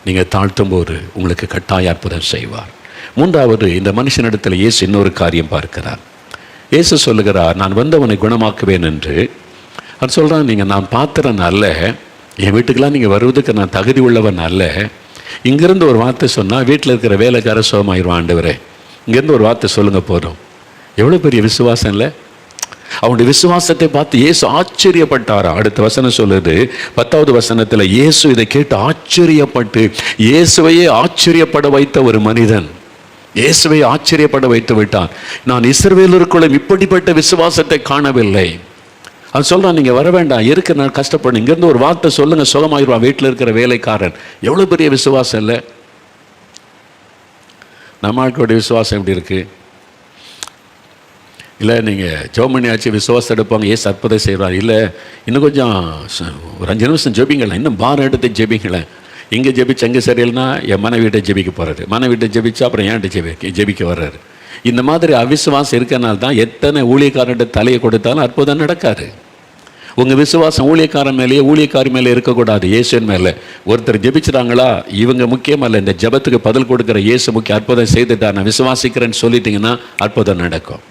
நீங்கள் தாழ்த்தும் போது உங்களுக்கு கட்டாய அற்புதம் செய்வார். மூன்றாவது, இந்த மனுஷனிடத்தில் இயேசு இன்னொரு காரியம் பார்க்கிறார். இயேசு சொல்லுகிறார், நான் வந்தவனை குணமாக்குவேன் என்று. அவர் சொல்கிறான், நீங்கள் நான் பாத்திரன் அல்ல, என் வீட்டுக்கெல்லாம் நீங்கள் வருவதுக்கு நான் தகுதி உள்ளவன் அல்ல. இங்கேருந்து ஒரு வார்த்தை சொன்னால் வீட்டில் இருக்கிற வேலைக்கார சுகமாயிருவான். ஆண்டவரே, இங்கேருந்து ஒரு வார்த்தை சொல்லுங்கள் போதும். எவ்வளோ பெரிய விசுவாசம் இல்லை? அவனுடைய விசுவாசத்தை பார்த்து இயேசு ஆச்சரியப்பட்டாரா. அடுத்த வசனம் சொல்லுது, 10வது வசனத்தில், இயேசு இதை கேட்டு ஆச்சரியப்பட்டு, இயேசுவையே ஆச்சரியப்பட வைத்த ஒரு மனிதன் இயேசுவை ஆச்சரியப்பட வைத்து விட்டான். நான் இஸ்ரவேலருக்குள்ள இப்படிப்பட்ட விசுவாசத்தை காணவில்லை. அவன் சொல்கிறான், நீங்கள் வர வேண்டாம், இருக்க நான் கஷ்டப்படும், இங்கேருந்து ஒரு வார்த்தை சொல்லுங்கள், சுகமாயிருவான் வீட்டில் இருக்கிற வேலைக்காரன். எவ்வளோ பெரிய விசுவாசம் இல்லை? நம்ம ஆட்களுடைய விசுவாசம் எப்படி இருக்குது? இல்லை நீங்கள் ஜெபமணியாச்சு விசுவாசம் எடுப்பாங்க, ஏசு அற்புதம் செய்வார். இல்லை இன்னும் கொஞ்சம் ஒரு 5 நிமிஷம் ஜெபிங்களேன், இன்னும் பாரம் எடுத்து ஜெபிங்களேன். இங்கே ஜெபிச்சு அங்கே சரியில்லைனா என் மனைவிட்ட ஜெபிக்க போகிறாரு, மனைவிட்ட ஜெபிச்சா அப்புறம் ஏன்ட்டு ஜெபிக்க வர்றாரு. இந்த மாதிரி அவிசுவாசம் இருக்கனால தான் எத்தனை ஊழியக்காரன்ட்ட தலையை கொடுத்தாலும் அற்புதம் நடக்காது. உங்கள் விசுவாசம் ஊழியக்காரன் மேலேயே ஊழியக்காரி மேலே இருக்கக்கூடாது, இயேசுவின் மேலே. ஒருத்தர் ஜெபிச்சுட்டாங்களா, இவங்க முக்கியமல்ல, இந்த ஜெபத்துக்கு பதில் கொடுக்குற இயேசு முக்கிய. அற்புதம் செய்துட்டா நான் விசுவாசிக்கிறேன்னு சொல்லிட்டீங்கன்னா அற்புதம் நடக்கும்.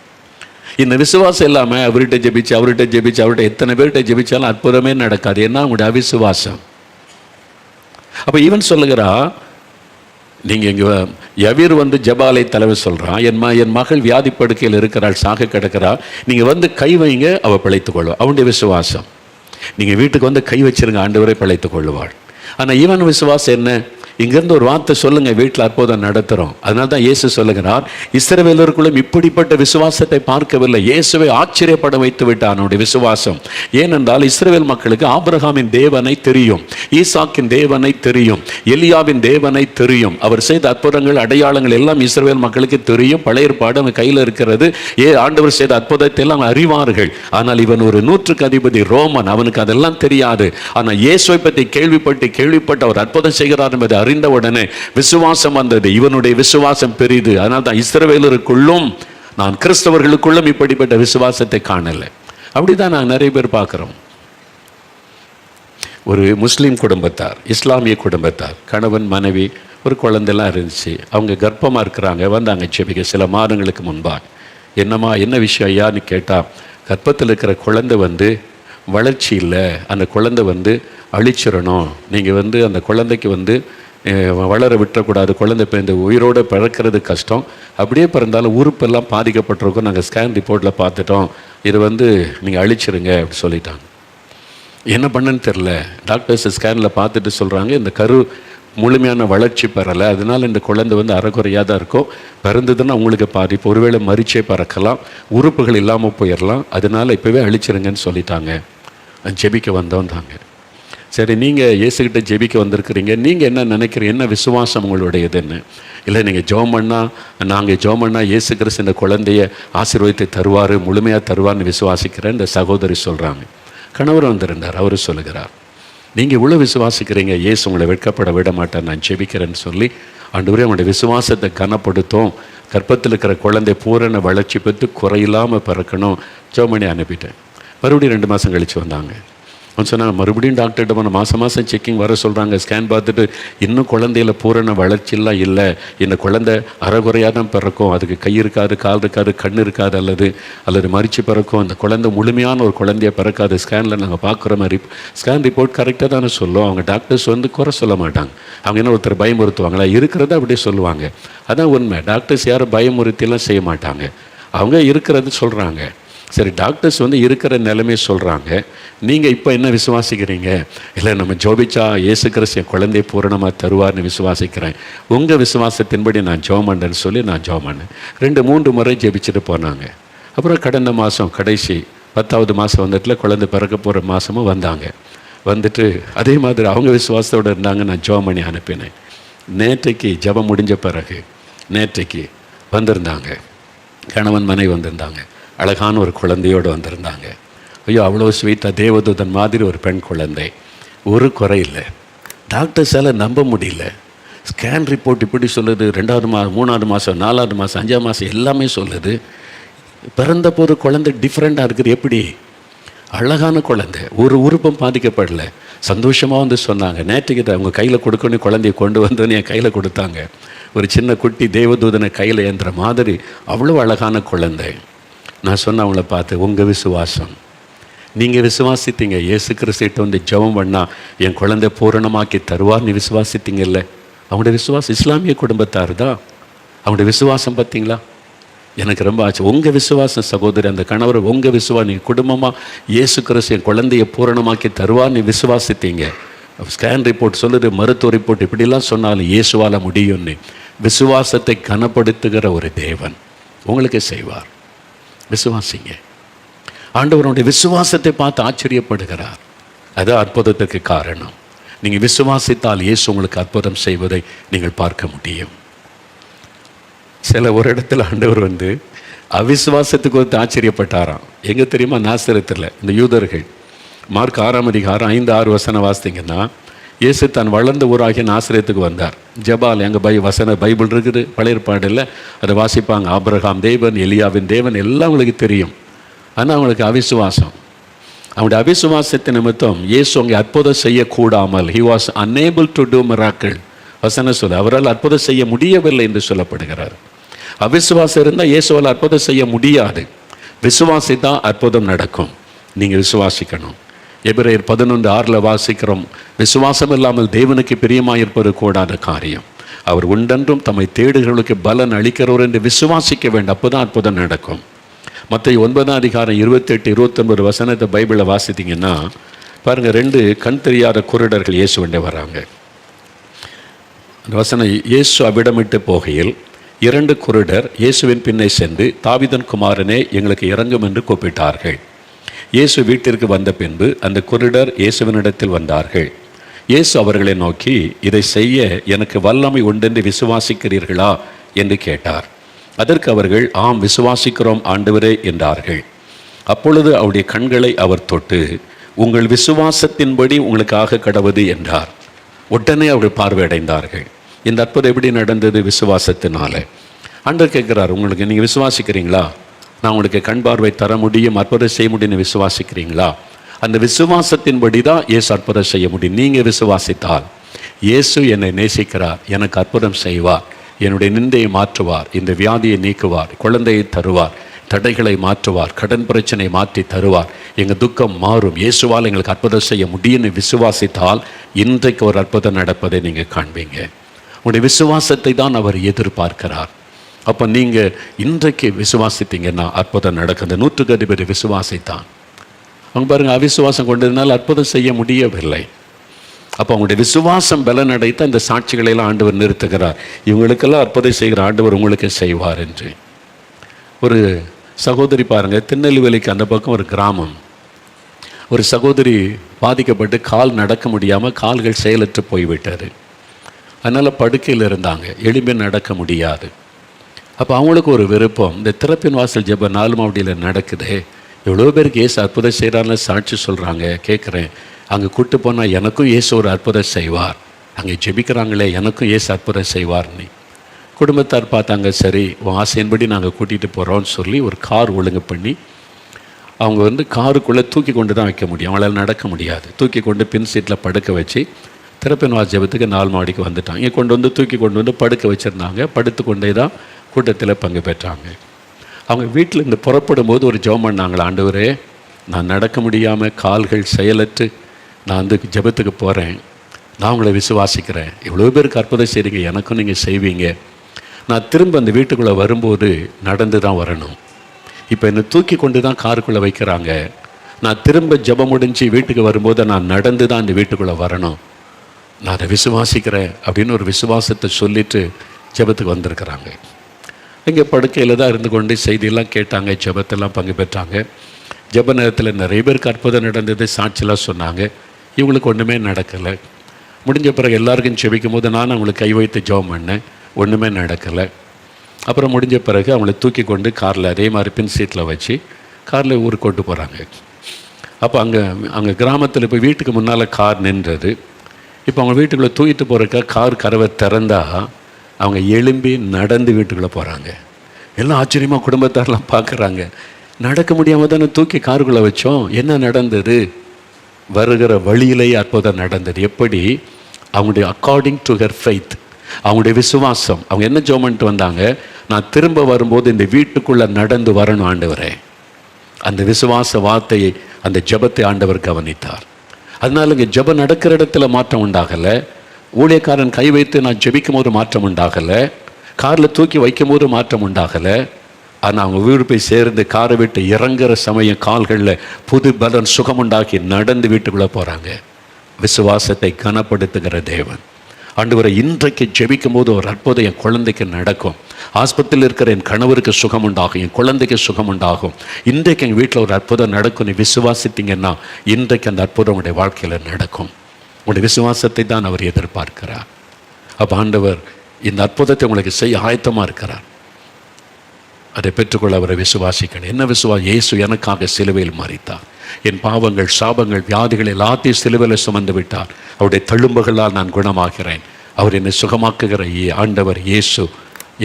இந்த விசுவாசம் இல்லாமல் அவர்கிட்ட ஜெபிச்சு அவர்கிட்ட எத்தனை பேர்கிட்ட ஜெபிச்சாலும் அற்புதமே நடக்காது. ஏன்னா அவங்களுடைய அவிசுவாசம். அப்போ இவன் சொல்லுகிறா, நீங்கள் இங்கே யவீர் வந்து ஜபாலை தலைவர் சொல்கிறான், என் மகள் வியாதி படுக்கையில் இருக்கிறாள், சாக கிடக்கிறா, நீங்கள் வந்து கை வைங்க, அவள் பிழைத்து கொள்ளும். அவனுடைய விசுவாசம். நீங்கள் வீட்டுக்கு வந்து கை வச்சிருங்க, ஆண்டவரை பிழைத்து கொள்ளுவாள். ஆனால் இவன் விசுவாசம் என்ன? இங்கேருந்து ஒரு வார்த்தை சொல்லுங்கள், வீட்டில் அற்புதம் நடத்துகிறோம். அதனால தான் இயேசு சொல்லுகிறார், இஸ்ரவேலருக்குள்ளும் இப்படிப்பட்ட விசுவாசத்தை பார்க்கவில்லை. இயேசுவை ஆச்சரியப்பட வைத்து விட்டான் அவனுடைய விசுவாசம். ஏனென்றால் இஸ்ரவேல் மக்களுக்கு ஆபிரகாமின் தேவனை தெரியும், ஈசாக்கின் தேவனை தெரியும், எலியாவின் தேவனை தெரியும். அவர் செய்த அற்புதங்கள் அடையாளங்கள் எல்லாம் இஸ்ரவேல் மக்களுக்கு தெரியும். பழைய ஏற்பாடு அவன் கையில் இருக்கிறது. ஆண்டவர் செய்த அற்புதத்தை எல்லாம் அறிவார்கள். ஆனால் இவன் ஒரு 100க்கு அதிபதி ரோமன், அவனுக்கு அதெல்லாம் தெரியாது. ஆனால் இயேசுவை பற்றி கேள்விப்பட்டு அவர் அற்புதம் செய்கிறார் என்பதை அறிந்தவுடனே விசுவாசம் வந்தது. இவனுடைய விசுவாசம் பெரிது. அதனால் தான் இஸ்ரவேலருக்குள்ளும் நான் கிறிஸ்தவர்களுக்குள்ளும் இப்படிப்பட்ட விசுவாசத்தை காணலை. அப்படிதான் நான் நிறைய பேர் பார்க்குறோம். ஒரு முஸ்லீம் குடும்பத்தார், இஸ்லாமிய குடும்பத்தார், கணவன் மனைவி, ஒரு குழந்தைலாம் இருந்துச்சு. அவங்க கர்ப்பமாக இருக்கிறாங்க. வந்தாங்க ஜெபிக்க சில மாதங்களுக்கு முன்பாக. என்ன விஷயம் ஐயான்னு கேட்டால், கர்ப்பத்தில் இருக்கிற குழந்தை வந்து வளர்ச்சி இல்லை, அந்த குழந்தை வந்து அழிச்சிடணும், நீங்கள் அந்த குழந்தைக்கு வளர விட்டுறக்கூடாது, குழந்தை இந்த உயிரோடு பிறக்கிறது கஷ்டம், அப்படியே பிறந்தாலும் உறுப்பெல்லாம் பாதிக்கப்பட்டிருக்கோம், நாங்கள் ஸ்கேன் ரிப்போர்ட்டில் பார்த்துட்டோம், இது நீங்கள் அழிச்சிருங்க அப்படி சொல்லிட்டாங்க. என்ன பண்ணுன்னு தெரில. டாக்டர்ஸ் ஸ்கேனில் பார்த்துட்டு சொல்கிறாங்க, இந்த கரு முழுமையான வளர்ச்சி பெறலை, அதனால் இந்த குழந்தை அறகுறையாக தான் இருக்கும், பிறந்ததுன்னா உங்களுக்கு பாதிப்பு, ஒருவேளை மரிச்சே பறக்கலாம், உறுப்புகள் இல்லாமல் போயிடலாம், அதனால் இப்போவே அழிச்சிருங்கன்னு சொல்லிட்டாங்க. ஜெபிக்க வந்தோம்தாங்க. சரி, நீங்கள் இயேசுகிட்ட ஜெபிக்க வந்திருக்கிறீங்க, நீங்கள் என்ன நினைக்கிறீங்க, என்ன விசுவாசம் உங்களுடையதுன்னு? இல்லை நீங்கள் ஜெபம் பண்ணால் இயேசு கிறிஸ்து இந்த குழந்தைய ஆசீர்வாதத்தை தருவார், முழுமையாக தருவார்னு விசுவாசிக்கிறேன் இந்த சகோதரி சொல்கிறாங்க. கணவர் வந்திருந்தார். அவர் சொல்லுகிறார், நீங்கள் இவ்வளோ விசுவாசிக்கிறீங்க, இயேசு உங்களை வெட்கப்பட விட மாட்டேன், நான் ஜெபிக்கிறேன்னு சொல்லி ஆண்டவரே அவனுடைய விசுவாசத்தை கனப்படுத்தும், கர்ப்பத்தில் இருக்கிற குழந்தை பூரண வளர்ச்சி பெற்று குறையில்லாமல் பிறக்கணும், ஜெபம் பண்ணி அனுப்பிட்டேன். மறுபடியும் 2 மாதம் கழித்து வந்தாங்க. அவன் சொன்னாங்க, மறுபடியும் டாக்டர்கிட்ட போன மாதம் செக்கிங் வர சொல்கிறாங்க, ஸ்கேன் பார்த்துட்டு இன்னும் குழந்தையில் பூரண வளர்ச்சியெல்லாம் இல்லை, இந்த குழந்தை அறகுறையாக தான் பிறக்கும், அதுக்கு கை இருக்காது, கால் இருக்காது, கண் இருக்காது, அல்லது மறித்து பிறக்கும், அந்த குழந்தை முழுமையான ஒரு குழந்தைய பிறக்காது, ஸ்கேனில் நாங்கள் பார்க்குற மாதிரி ஸ்கேன் ரிப்போர்ட் கரெக்டாக தானே சொல்லும். அவங்க டாக்டர்ஸ் குறை சொல்ல மாட்டாங்க. அவங்க என்ன ஒருத்தர் பயமுறுத்துவாங்களா? இருக்கிறத அப்படியே சொல்லுவாங்க. அதான் உண்மை. டாக்டர்ஸ் யாரும் பயமுறுத்தியெல்லாம் செய்ய மாட்டாங்க, அவங்க இருக்கிறது சொல்கிறாங்க. சரி, டாக்டர்ஸ் இருக்கிற நிலைமை சொல்கிறாங்க, நீங்கள் இப்போ என்ன விசுவாசிக்கிறீங்க? இல்லை, நம்ம ஜோபிச்சா இயேசு கிறிஸ்து என் குழந்தையை பூரணமாக தருவார்னு விசுவாசிக்கிறேன், உங்கள் விசுவாசத்தின்படி நான் ஜெபம் பண்ணுறேன்னு சொல்லி நான் ஜெபம் பண்ணேன். 2-3 முறை ஜெபிச்சுட்டு போனாங்க. அப்புறம் கடந்த மாதம் கடைசி 10வது மாதம் குழந்தை பிறக்க போகிற மாதமும் வந்தாங்க. வந்துட்டு அதே மாதிரி அவங்க விசுவாசத்தோடு இருந்தாங்க. நான் ஜெபம் பண்ணி அனுப்பினேன். நேற்றைக்கு ஜெபம் முடிஞ்ச பிறகு நேற்றைக்கு வந்திருந்தாங்க, கணவன் மனைவி வந்திருந்தாங்க. அழகான ஒரு குழந்தையோடு வந்திருந்தாங்க. ஐயோ, அவ்வளோ ஸ்வீட்டாக, தேவதூதன் மாதிரி ஒரு பெண் குழந்தை, ஒரு குறை இல்லை. டாக்டர்ஸால் நம்ப முடியல. ஸ்கேன் ரிப்போர்ட் இப்படி சொல்லுது, 2வது மாதம், 3வது மாதம், 4வது மாதம், 5ஆம் மாதம் எல்லாமே சொல்லுது. பிறந்த போது குழந்தை டிஃப்ரெண்ட்டாக இருக்குது. எப்படி? அழகான குழந்தை, ஒரு உறுப்பும் பாதிக்கப்படலை. சந்தோஷமாக வந்து சொன்னாங்க. நேற்றுக்கு தான் அவங்க கையில் கொடுக்கணும், குழந்தைய கொண்டு வந்தோன்னு என் கையில் கொடுத்தாங்க. ஒரு சின்ன குட்டி தேவதூதனை கையில் ஏந்துற மாதிரி அவ்வளோ அழகான குழந்தை. நான் சொன்னேன் அவங்கள பார்த்து, உங்கள் விசுவாசம், நீங்கள் விசுவாசித்தீங்க இயேசு கிறிஸ்துட்ட வந்து ஜெபம் பண்ணால் என் குழந்தை பூரணமாக்கி தருவார், நீ விசுவாசித்தீங்கல்ல. அவங்களுடைய விசுவாசம் இஸ்லாமிய குடும்பத்தார் தான். அவங்களுடைய விசுவாசம் பார்த்தீங்களா, எனக்கு ரொம்ப ஆச்சு. உங்கள் விசுவாசம் சகோதரி, அந்த கணவர் உங்கள் விசுவாசம், நீ குடும்பமாக இயேசு கிறிஸ்து என் குழந்தையை பூரணமாக்கி தருவார், நீ விசுவாசித்தீங்க. ஸ்கேன் ரிப்போர்ட் சொல்லுது, மருத்துவ ரிப்போர்ட் இப்படிலாம் சொன்னாலும் இயேசுவால் முடியும்னு. விசுவாசத்தை கனப்படுத்துகிற ஒரு தேவன் உங்களுக்கு செய்வார். விசுவாசிங்க. ஆண்டவருடைய விசுவாசத்தை பார்த்து ஆச்சரியப்படுகிறார். அது அற்புதத்துக்கு காரணம். நீங்கள் விசுவாசித்தால் இயேசு உங்களுக்கு அற்புதம் செய்வதை நீங்கள் பார்க்க முடியும். ஒரு இடத்துல ஆண்டவர் வந்து அவிசுவாசத்துக்கு வந்து ஆச்சரியப்பட்டாராம். எங்கே தெரியுமா? நாசரத்தில் இந்த யூதர்கள். மார்க் 6:5-6 வசனம் வாசித்தீங்கன்னா, இயேசு தான் வளர்ந்த ஊராகிய நாசரேத்துக்கு வந்தார். ஜபால் எங்கள் பைபிள் இருக்குது, பழைய ஏற்பாடில் அதை வாசிப்பாங்க. ஆபிரகாம் தேவன், எலியாவின் தேவன் எல்லாம் அவங்களுக்கு தெரியும். ஆனால் அவங்களுக்கு அவிசுவாசம். அவனுடைய அவிசுவாசத்தை நிமித்தம் இயேசு அங்கே அற்புதம் செய்யக்கூடாமல், he was unable to do miracle. வசனம் சொல்ல, அவரால் அற்புதம் செய்ய முடியவில்லை என்று சொல்லப்படுகிறார். அவிசுவாசம் இருந்தால் இயேசுவால் அற்புதம் செய்ய முடியாது. விசுவாசித்தான் அற்புதம் நடக்கும். நீங்கள் விசுவாசிக்கணும். எபிரேயர் 11:6 வாசிக்கிறோம், விசுவாசம் இல்லாமல் தேவனுக்கு பிரியமாயிருப்பது கூடாத காரியம். அவர் உண்டென்றும் தம்மை தேடுகிறவர்களுக்கு பலன் அளிக்கிறவர் என்று விசுவாசிக்க வேண்டும். அப்போதான் அற்புதம் நடக்கும். மத்தேயு 9:28-29 வசனத்தை பைபிளை வாசித்தீங்கன்னா பாருங்கள், 2 கண் தெரியாத குருடர்கள் இயேசுவண்டே வராங்க. அந்த வசனம், இயேசு அவ்விடமிட்டு போகையில் 2 குருடர் இயேசுவின் பின்னே சென்று, தாவீதின் குமாரனே எங்களுக்கு இறங்கும் என்று கூப்பிட்டார்கள். இயேசு வீட்டிற்கு வந்த பின்பு அந்த குருடர் இயேசுவினிடத்தில் வந்தார்கள். இயேசு அவர்களை நோக்கி, இதை செய்ய எனக்கு வல்லமை உண்டென்று விசுவாசிக்கிறீர்களா என்று கேட்டார். அதற்கு அவர்கள், ஆம் விசுவாசிக்கிறோம் ஆண்டவரே என்றார்கள். அப்பொழுது அவருடைய கண்களை அவர் தொட்டு, உங்கள் விசுவாசத்தின்படி உங்களுக்காக கடவுது என்றார். உடனே அவர்கள் பார்வையடைந்தார்கள். இந்த அற்புதம் எப்படி நடந்தது? விசுவாசத்தினால. ஆண்டவர் கேட்கிறார், உங்களுக்கு நீங்கள் விசுவாசிக்கிறீங்களா? நான் உங்களுக்கு கண் பார்வை தர முடியும், அற்புதம் செய்ய முடியும்னு விசுவாசிக்கிறீங்களா? அந்த விசுவாசத்தின்படி தான் இயேசு அற்புதம் செய்ய முடியும். நீங்கள் விசுவாசித்தால், இயேசு என்னை நேசிக்கிறார், எனக்கு அற்புதம் செய்வார், என்னுடைய நிந்தையை மாற்றுவார், இந்த வியாதியை நீக்குவார், குழந்தையை தருவார், தடைகளை மாற்றுவார், கடன் பிரச்சனை மாற்றி தருவார், எங்கள் துக்கம் மாறும், இயேசுவால் எங்களுக்கு அற்புதம் செய்ய முடியும்னு விசுவாசித்தால் இன்றைக்கு ஒரு அற்புதம் நடப்பதை நீங்கள் காண்பீங்க. உங்களுடைய விசுவாசத்தை தான் அவர் எதிர்பார்க்கிறார். அப்போ நீங்கள் இன்றைக்கு விசுவாசித்தீங்கன்னா அற்புதம் நடக்குது. 100க்கு அதிபதி விசுவாசித்தான். அவங்க பாருங்கள், அவிசுவாசம் கொண்டதுனால அற்புதம் செய்ய முடியவில்லை. அப்போ அவங்களுடைய விசுவாசம் பலன் அடைத்த இந்த சாட்சிகளையெல்லாம் ஆண்டவர் நிறுத்துகிறார். இவங்களுக்கெல்லாம் அற்புதம் செய்கிற ஆண்டவர் உங்களுக்கு செய்வார் என்று. ஒரு சகோதரி பாருங்கள், திருநெல்வேலிக்கு அந்த பக்கம் ஒரு கிராமம். ஒரு சகோதரி பாதிக்கப்பட்டு கால் நடக்க முடியாமல் கால்கள் செயலற்று போய்விட்டார். அதனால் படுக்கையில் இருந்தாங்க, எளிமையாக நடக்க முடியாது. அப்போ அவங்களுக்கு ஒரு விருப்பம், இந்த திறப்பின் வாசல் ஜெப 4 மாவடியில் நடக்குது, எவ்வளோ பேருக்கு இயேசு அற்புதம் செய்கிறான்னு சாட்சி சொல்கிறாங்க, கேட்குறேன், அங்கே கூட்டு போனால் எனக்கும் இயேசு ஒரு அற்புதம் செய்வார், அங்கே ஜெபிக்கிறாங்களே எனக்கும் இயேசு அற்புதம் செய்வார்னு. குடும்பத்தார் பார்த்தாங்க, சரி உன் ஆசையின்படி நாங்கள் கூட்டிகிட்டு போகிறோன்னு சொல்லி ஒரு கார் ஒழுங்கு பண்ணி, அவங்க வந்து காருக்குள்ளே தூக்கி கொண்டு தான் வைக்க முடியும், அவங்களால நடக்க முடியாது, தூக்கி கொண்டு பின் சீட்டில் படுக்க வச்சு திறப்பின் வாசல் ஜெபத்துக்கு 4 மாடிக்கு வந்துட்டாங்க. இங்கே கொண்டு வந்து தூக்கி கொண்டு வந்து படுக்க வச்சுருந்தாங்க. படுத்து கொண்டே தான் கூட்டத்தில் பங்கு பெற்றாங்க. அவங்க வீட்டில் இருந்து புறப்படும் போது ஒரு ஜெபம் பண்ணாங்களா, ஆண்டவரே நான் நடக்க முடியாமல் கால்கள் செயலற்று நான் வந்து ஜெபத்துக்கு போகிறேன், நான் உங்களை விசுவாசிக்கிறேன், எவ்வளோ பேருக்கு அற்புதம் செய்கிறீங்க, எனக்கும் நீங்கள் செய்வீங்க, நான் திரும்ப அந்த வீட்டுக்குள்ளே வரும்போது நடந்து தான் வரணும், இப்போ என்னை தூக்கி கொண்டு தான் காருக்குள்ளே வைக்கிறாங்க, நான் திரும்ப ஜெபம் முடிஞ்சு வீட்டுக்கு வரும்போது நான் நடந்து தான் அந்த வீட்டுக்குள்ளே வரணும், நான் அதை விசுவாசிக்கிறேன் அப்படின்னு ஒரு விசுவாசத்தை சொல்லிவிட்டு ஜெபத்துக்கு வந்திருக்கிறாங்க. இங்கே படுக்கையில் தான் இருந்து கொண்டு செய்தியெல்லாம் கேட்டாங்க, ஜெபத்தெல்லாம் பங்கு பெற்றாங்க. ஜெப நேரத்தில் நிறைய பேருக்கு அற்புதம் நடந்தது, சாட்சியெல்லாம் சொன்னாங்க. இவங்களுக்கு ஒன்றுமே நடக்கலை. முடிஞ்ச பிறகு எல்லாருக்கும் ஜெபிக்கும் போது நான் அவங்களுக்கு கை வைத்து ஜெபம் பண்ணேன், ஒன்றுமே நடக்கலை. அப்புறம் முடிஞ்ச பிறகு அவங்கள தூக்கி கொண்டு காரில் அதே மாதிரி பின் சீட்டில் வச்சு காரில் ஊருக்கு கொண்டு போகிறாங்க. அப்போ அங்கே கிராமத்தில் இப்போ வீட்டுக்கு முன்னால் கார் நின்றது. இப்போ அவங்க வீட்டுக்குள்ளே தூக்கிட்டு போகிறக்க கார் கதவை திறந்தா அவங்க எழும்பி நடந்து வீட்டுக்குள்ளே போகிறாங்க. எல்லாம் ஆச்சரியமாக குடும்பத்தாரெலாம் பார்க்குறாங்க. நடக்க முடியாமல் தானே தூக்கி காருக்குள்ளே வச்சோம், என்ன நடந்தது? வருகிற வழியிலேயே அற்புதம் நடந்தது. எப்படி? அவங்களுடைய அக்கார்டிங் டு ஹர் ஃபெய்த், அவங்களுடைய விசுவாசம். அவங்க என்ன ஜெபம் பண்ணிட்டு வந்தாங்க? நான் திரும்ப வரும்போது இந்த வீட்டுக்குள்ளே நடந்து வரணும் ஆண்டவரே. அந்த விசுவாச வார்த்தையை, அந்த ஜெபத்தை ஆண்டவர் கவனித்தார். அதனால இங்கே ஜெபம் நடக்கிற இடத்துல மாற்றம் உண்டாகலை. ஊழியக்காரன் கை வைத்து நான் ஜெபிக்கும் போது மாற்றம் உண்டாகலை. காரில் தூக்கி வைக்கும் போது மாற்றம் உண்டாகலை. ஆனால் அவங்க வீடு போய் சேர்ந்து காரை விட்டு இறங்குற சமயம் கால்களில் புது பலன் சுகமுண்டாக்கி நடந்து வீட்டுக்குள்ளே போகிறாங்க. விசுவாசத்தை கனப்படுத்துகிற தேவன். ஆண்டவரை, இன்றைக்கு ஜெபிக்கும் போது ஒரு அற்புதம் என் குழந்தைக்கு நடக்கும். ஆஸ்பத்திரியில் இருக்கிற என் கணவருக்கு சுகம் உண்டாகும், என் குழந்தைக்கு சுகம் உண்டாகும். இன்றைக்கு எங்கள் வீட்டில் ஒரு அற்புதம் நடக்கும். நீ விசுவாசித்தீங்கன்னா இன்றைக்கு அந்த அற்புதம் உங்களுடைய வாழ்க்கையில் நடக்கும். உங்களுடைய விசுவாசத்தை தான் அவர் எதிர்பார்க்கிறார். அப்போ ஆண்டவர் இந்த அற்புதத்தை உங்களுக்கு செய்ய ஆயத்தமாக இருக்கிறார். அதை பெற்றுக்கொள்ள அவரை விசுவாசிக்கணும். என்ன விசுவாசம்? இயேசு எனக்காக சிலுவையில் மரித்தார். என் பாவங்கள், சாபங்கள், வியாதிகள் எல்லாத்தையும் சிலுவையில் சுமந்து விட்டார். அவருடைய தழும்புகளால் நான் குணமாகிறேன். அவர் என்னை சுகமாக்குகிற ஆண்டவர் இயேசு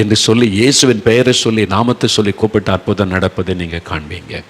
என்று சொல்லி, இயேசுவின் பெயரை சொல்லி, நாமத்தை சொல்லி கூப்பிட்டு அற்புதம் நடப்பதை நீங்கள் காண்பீங்க.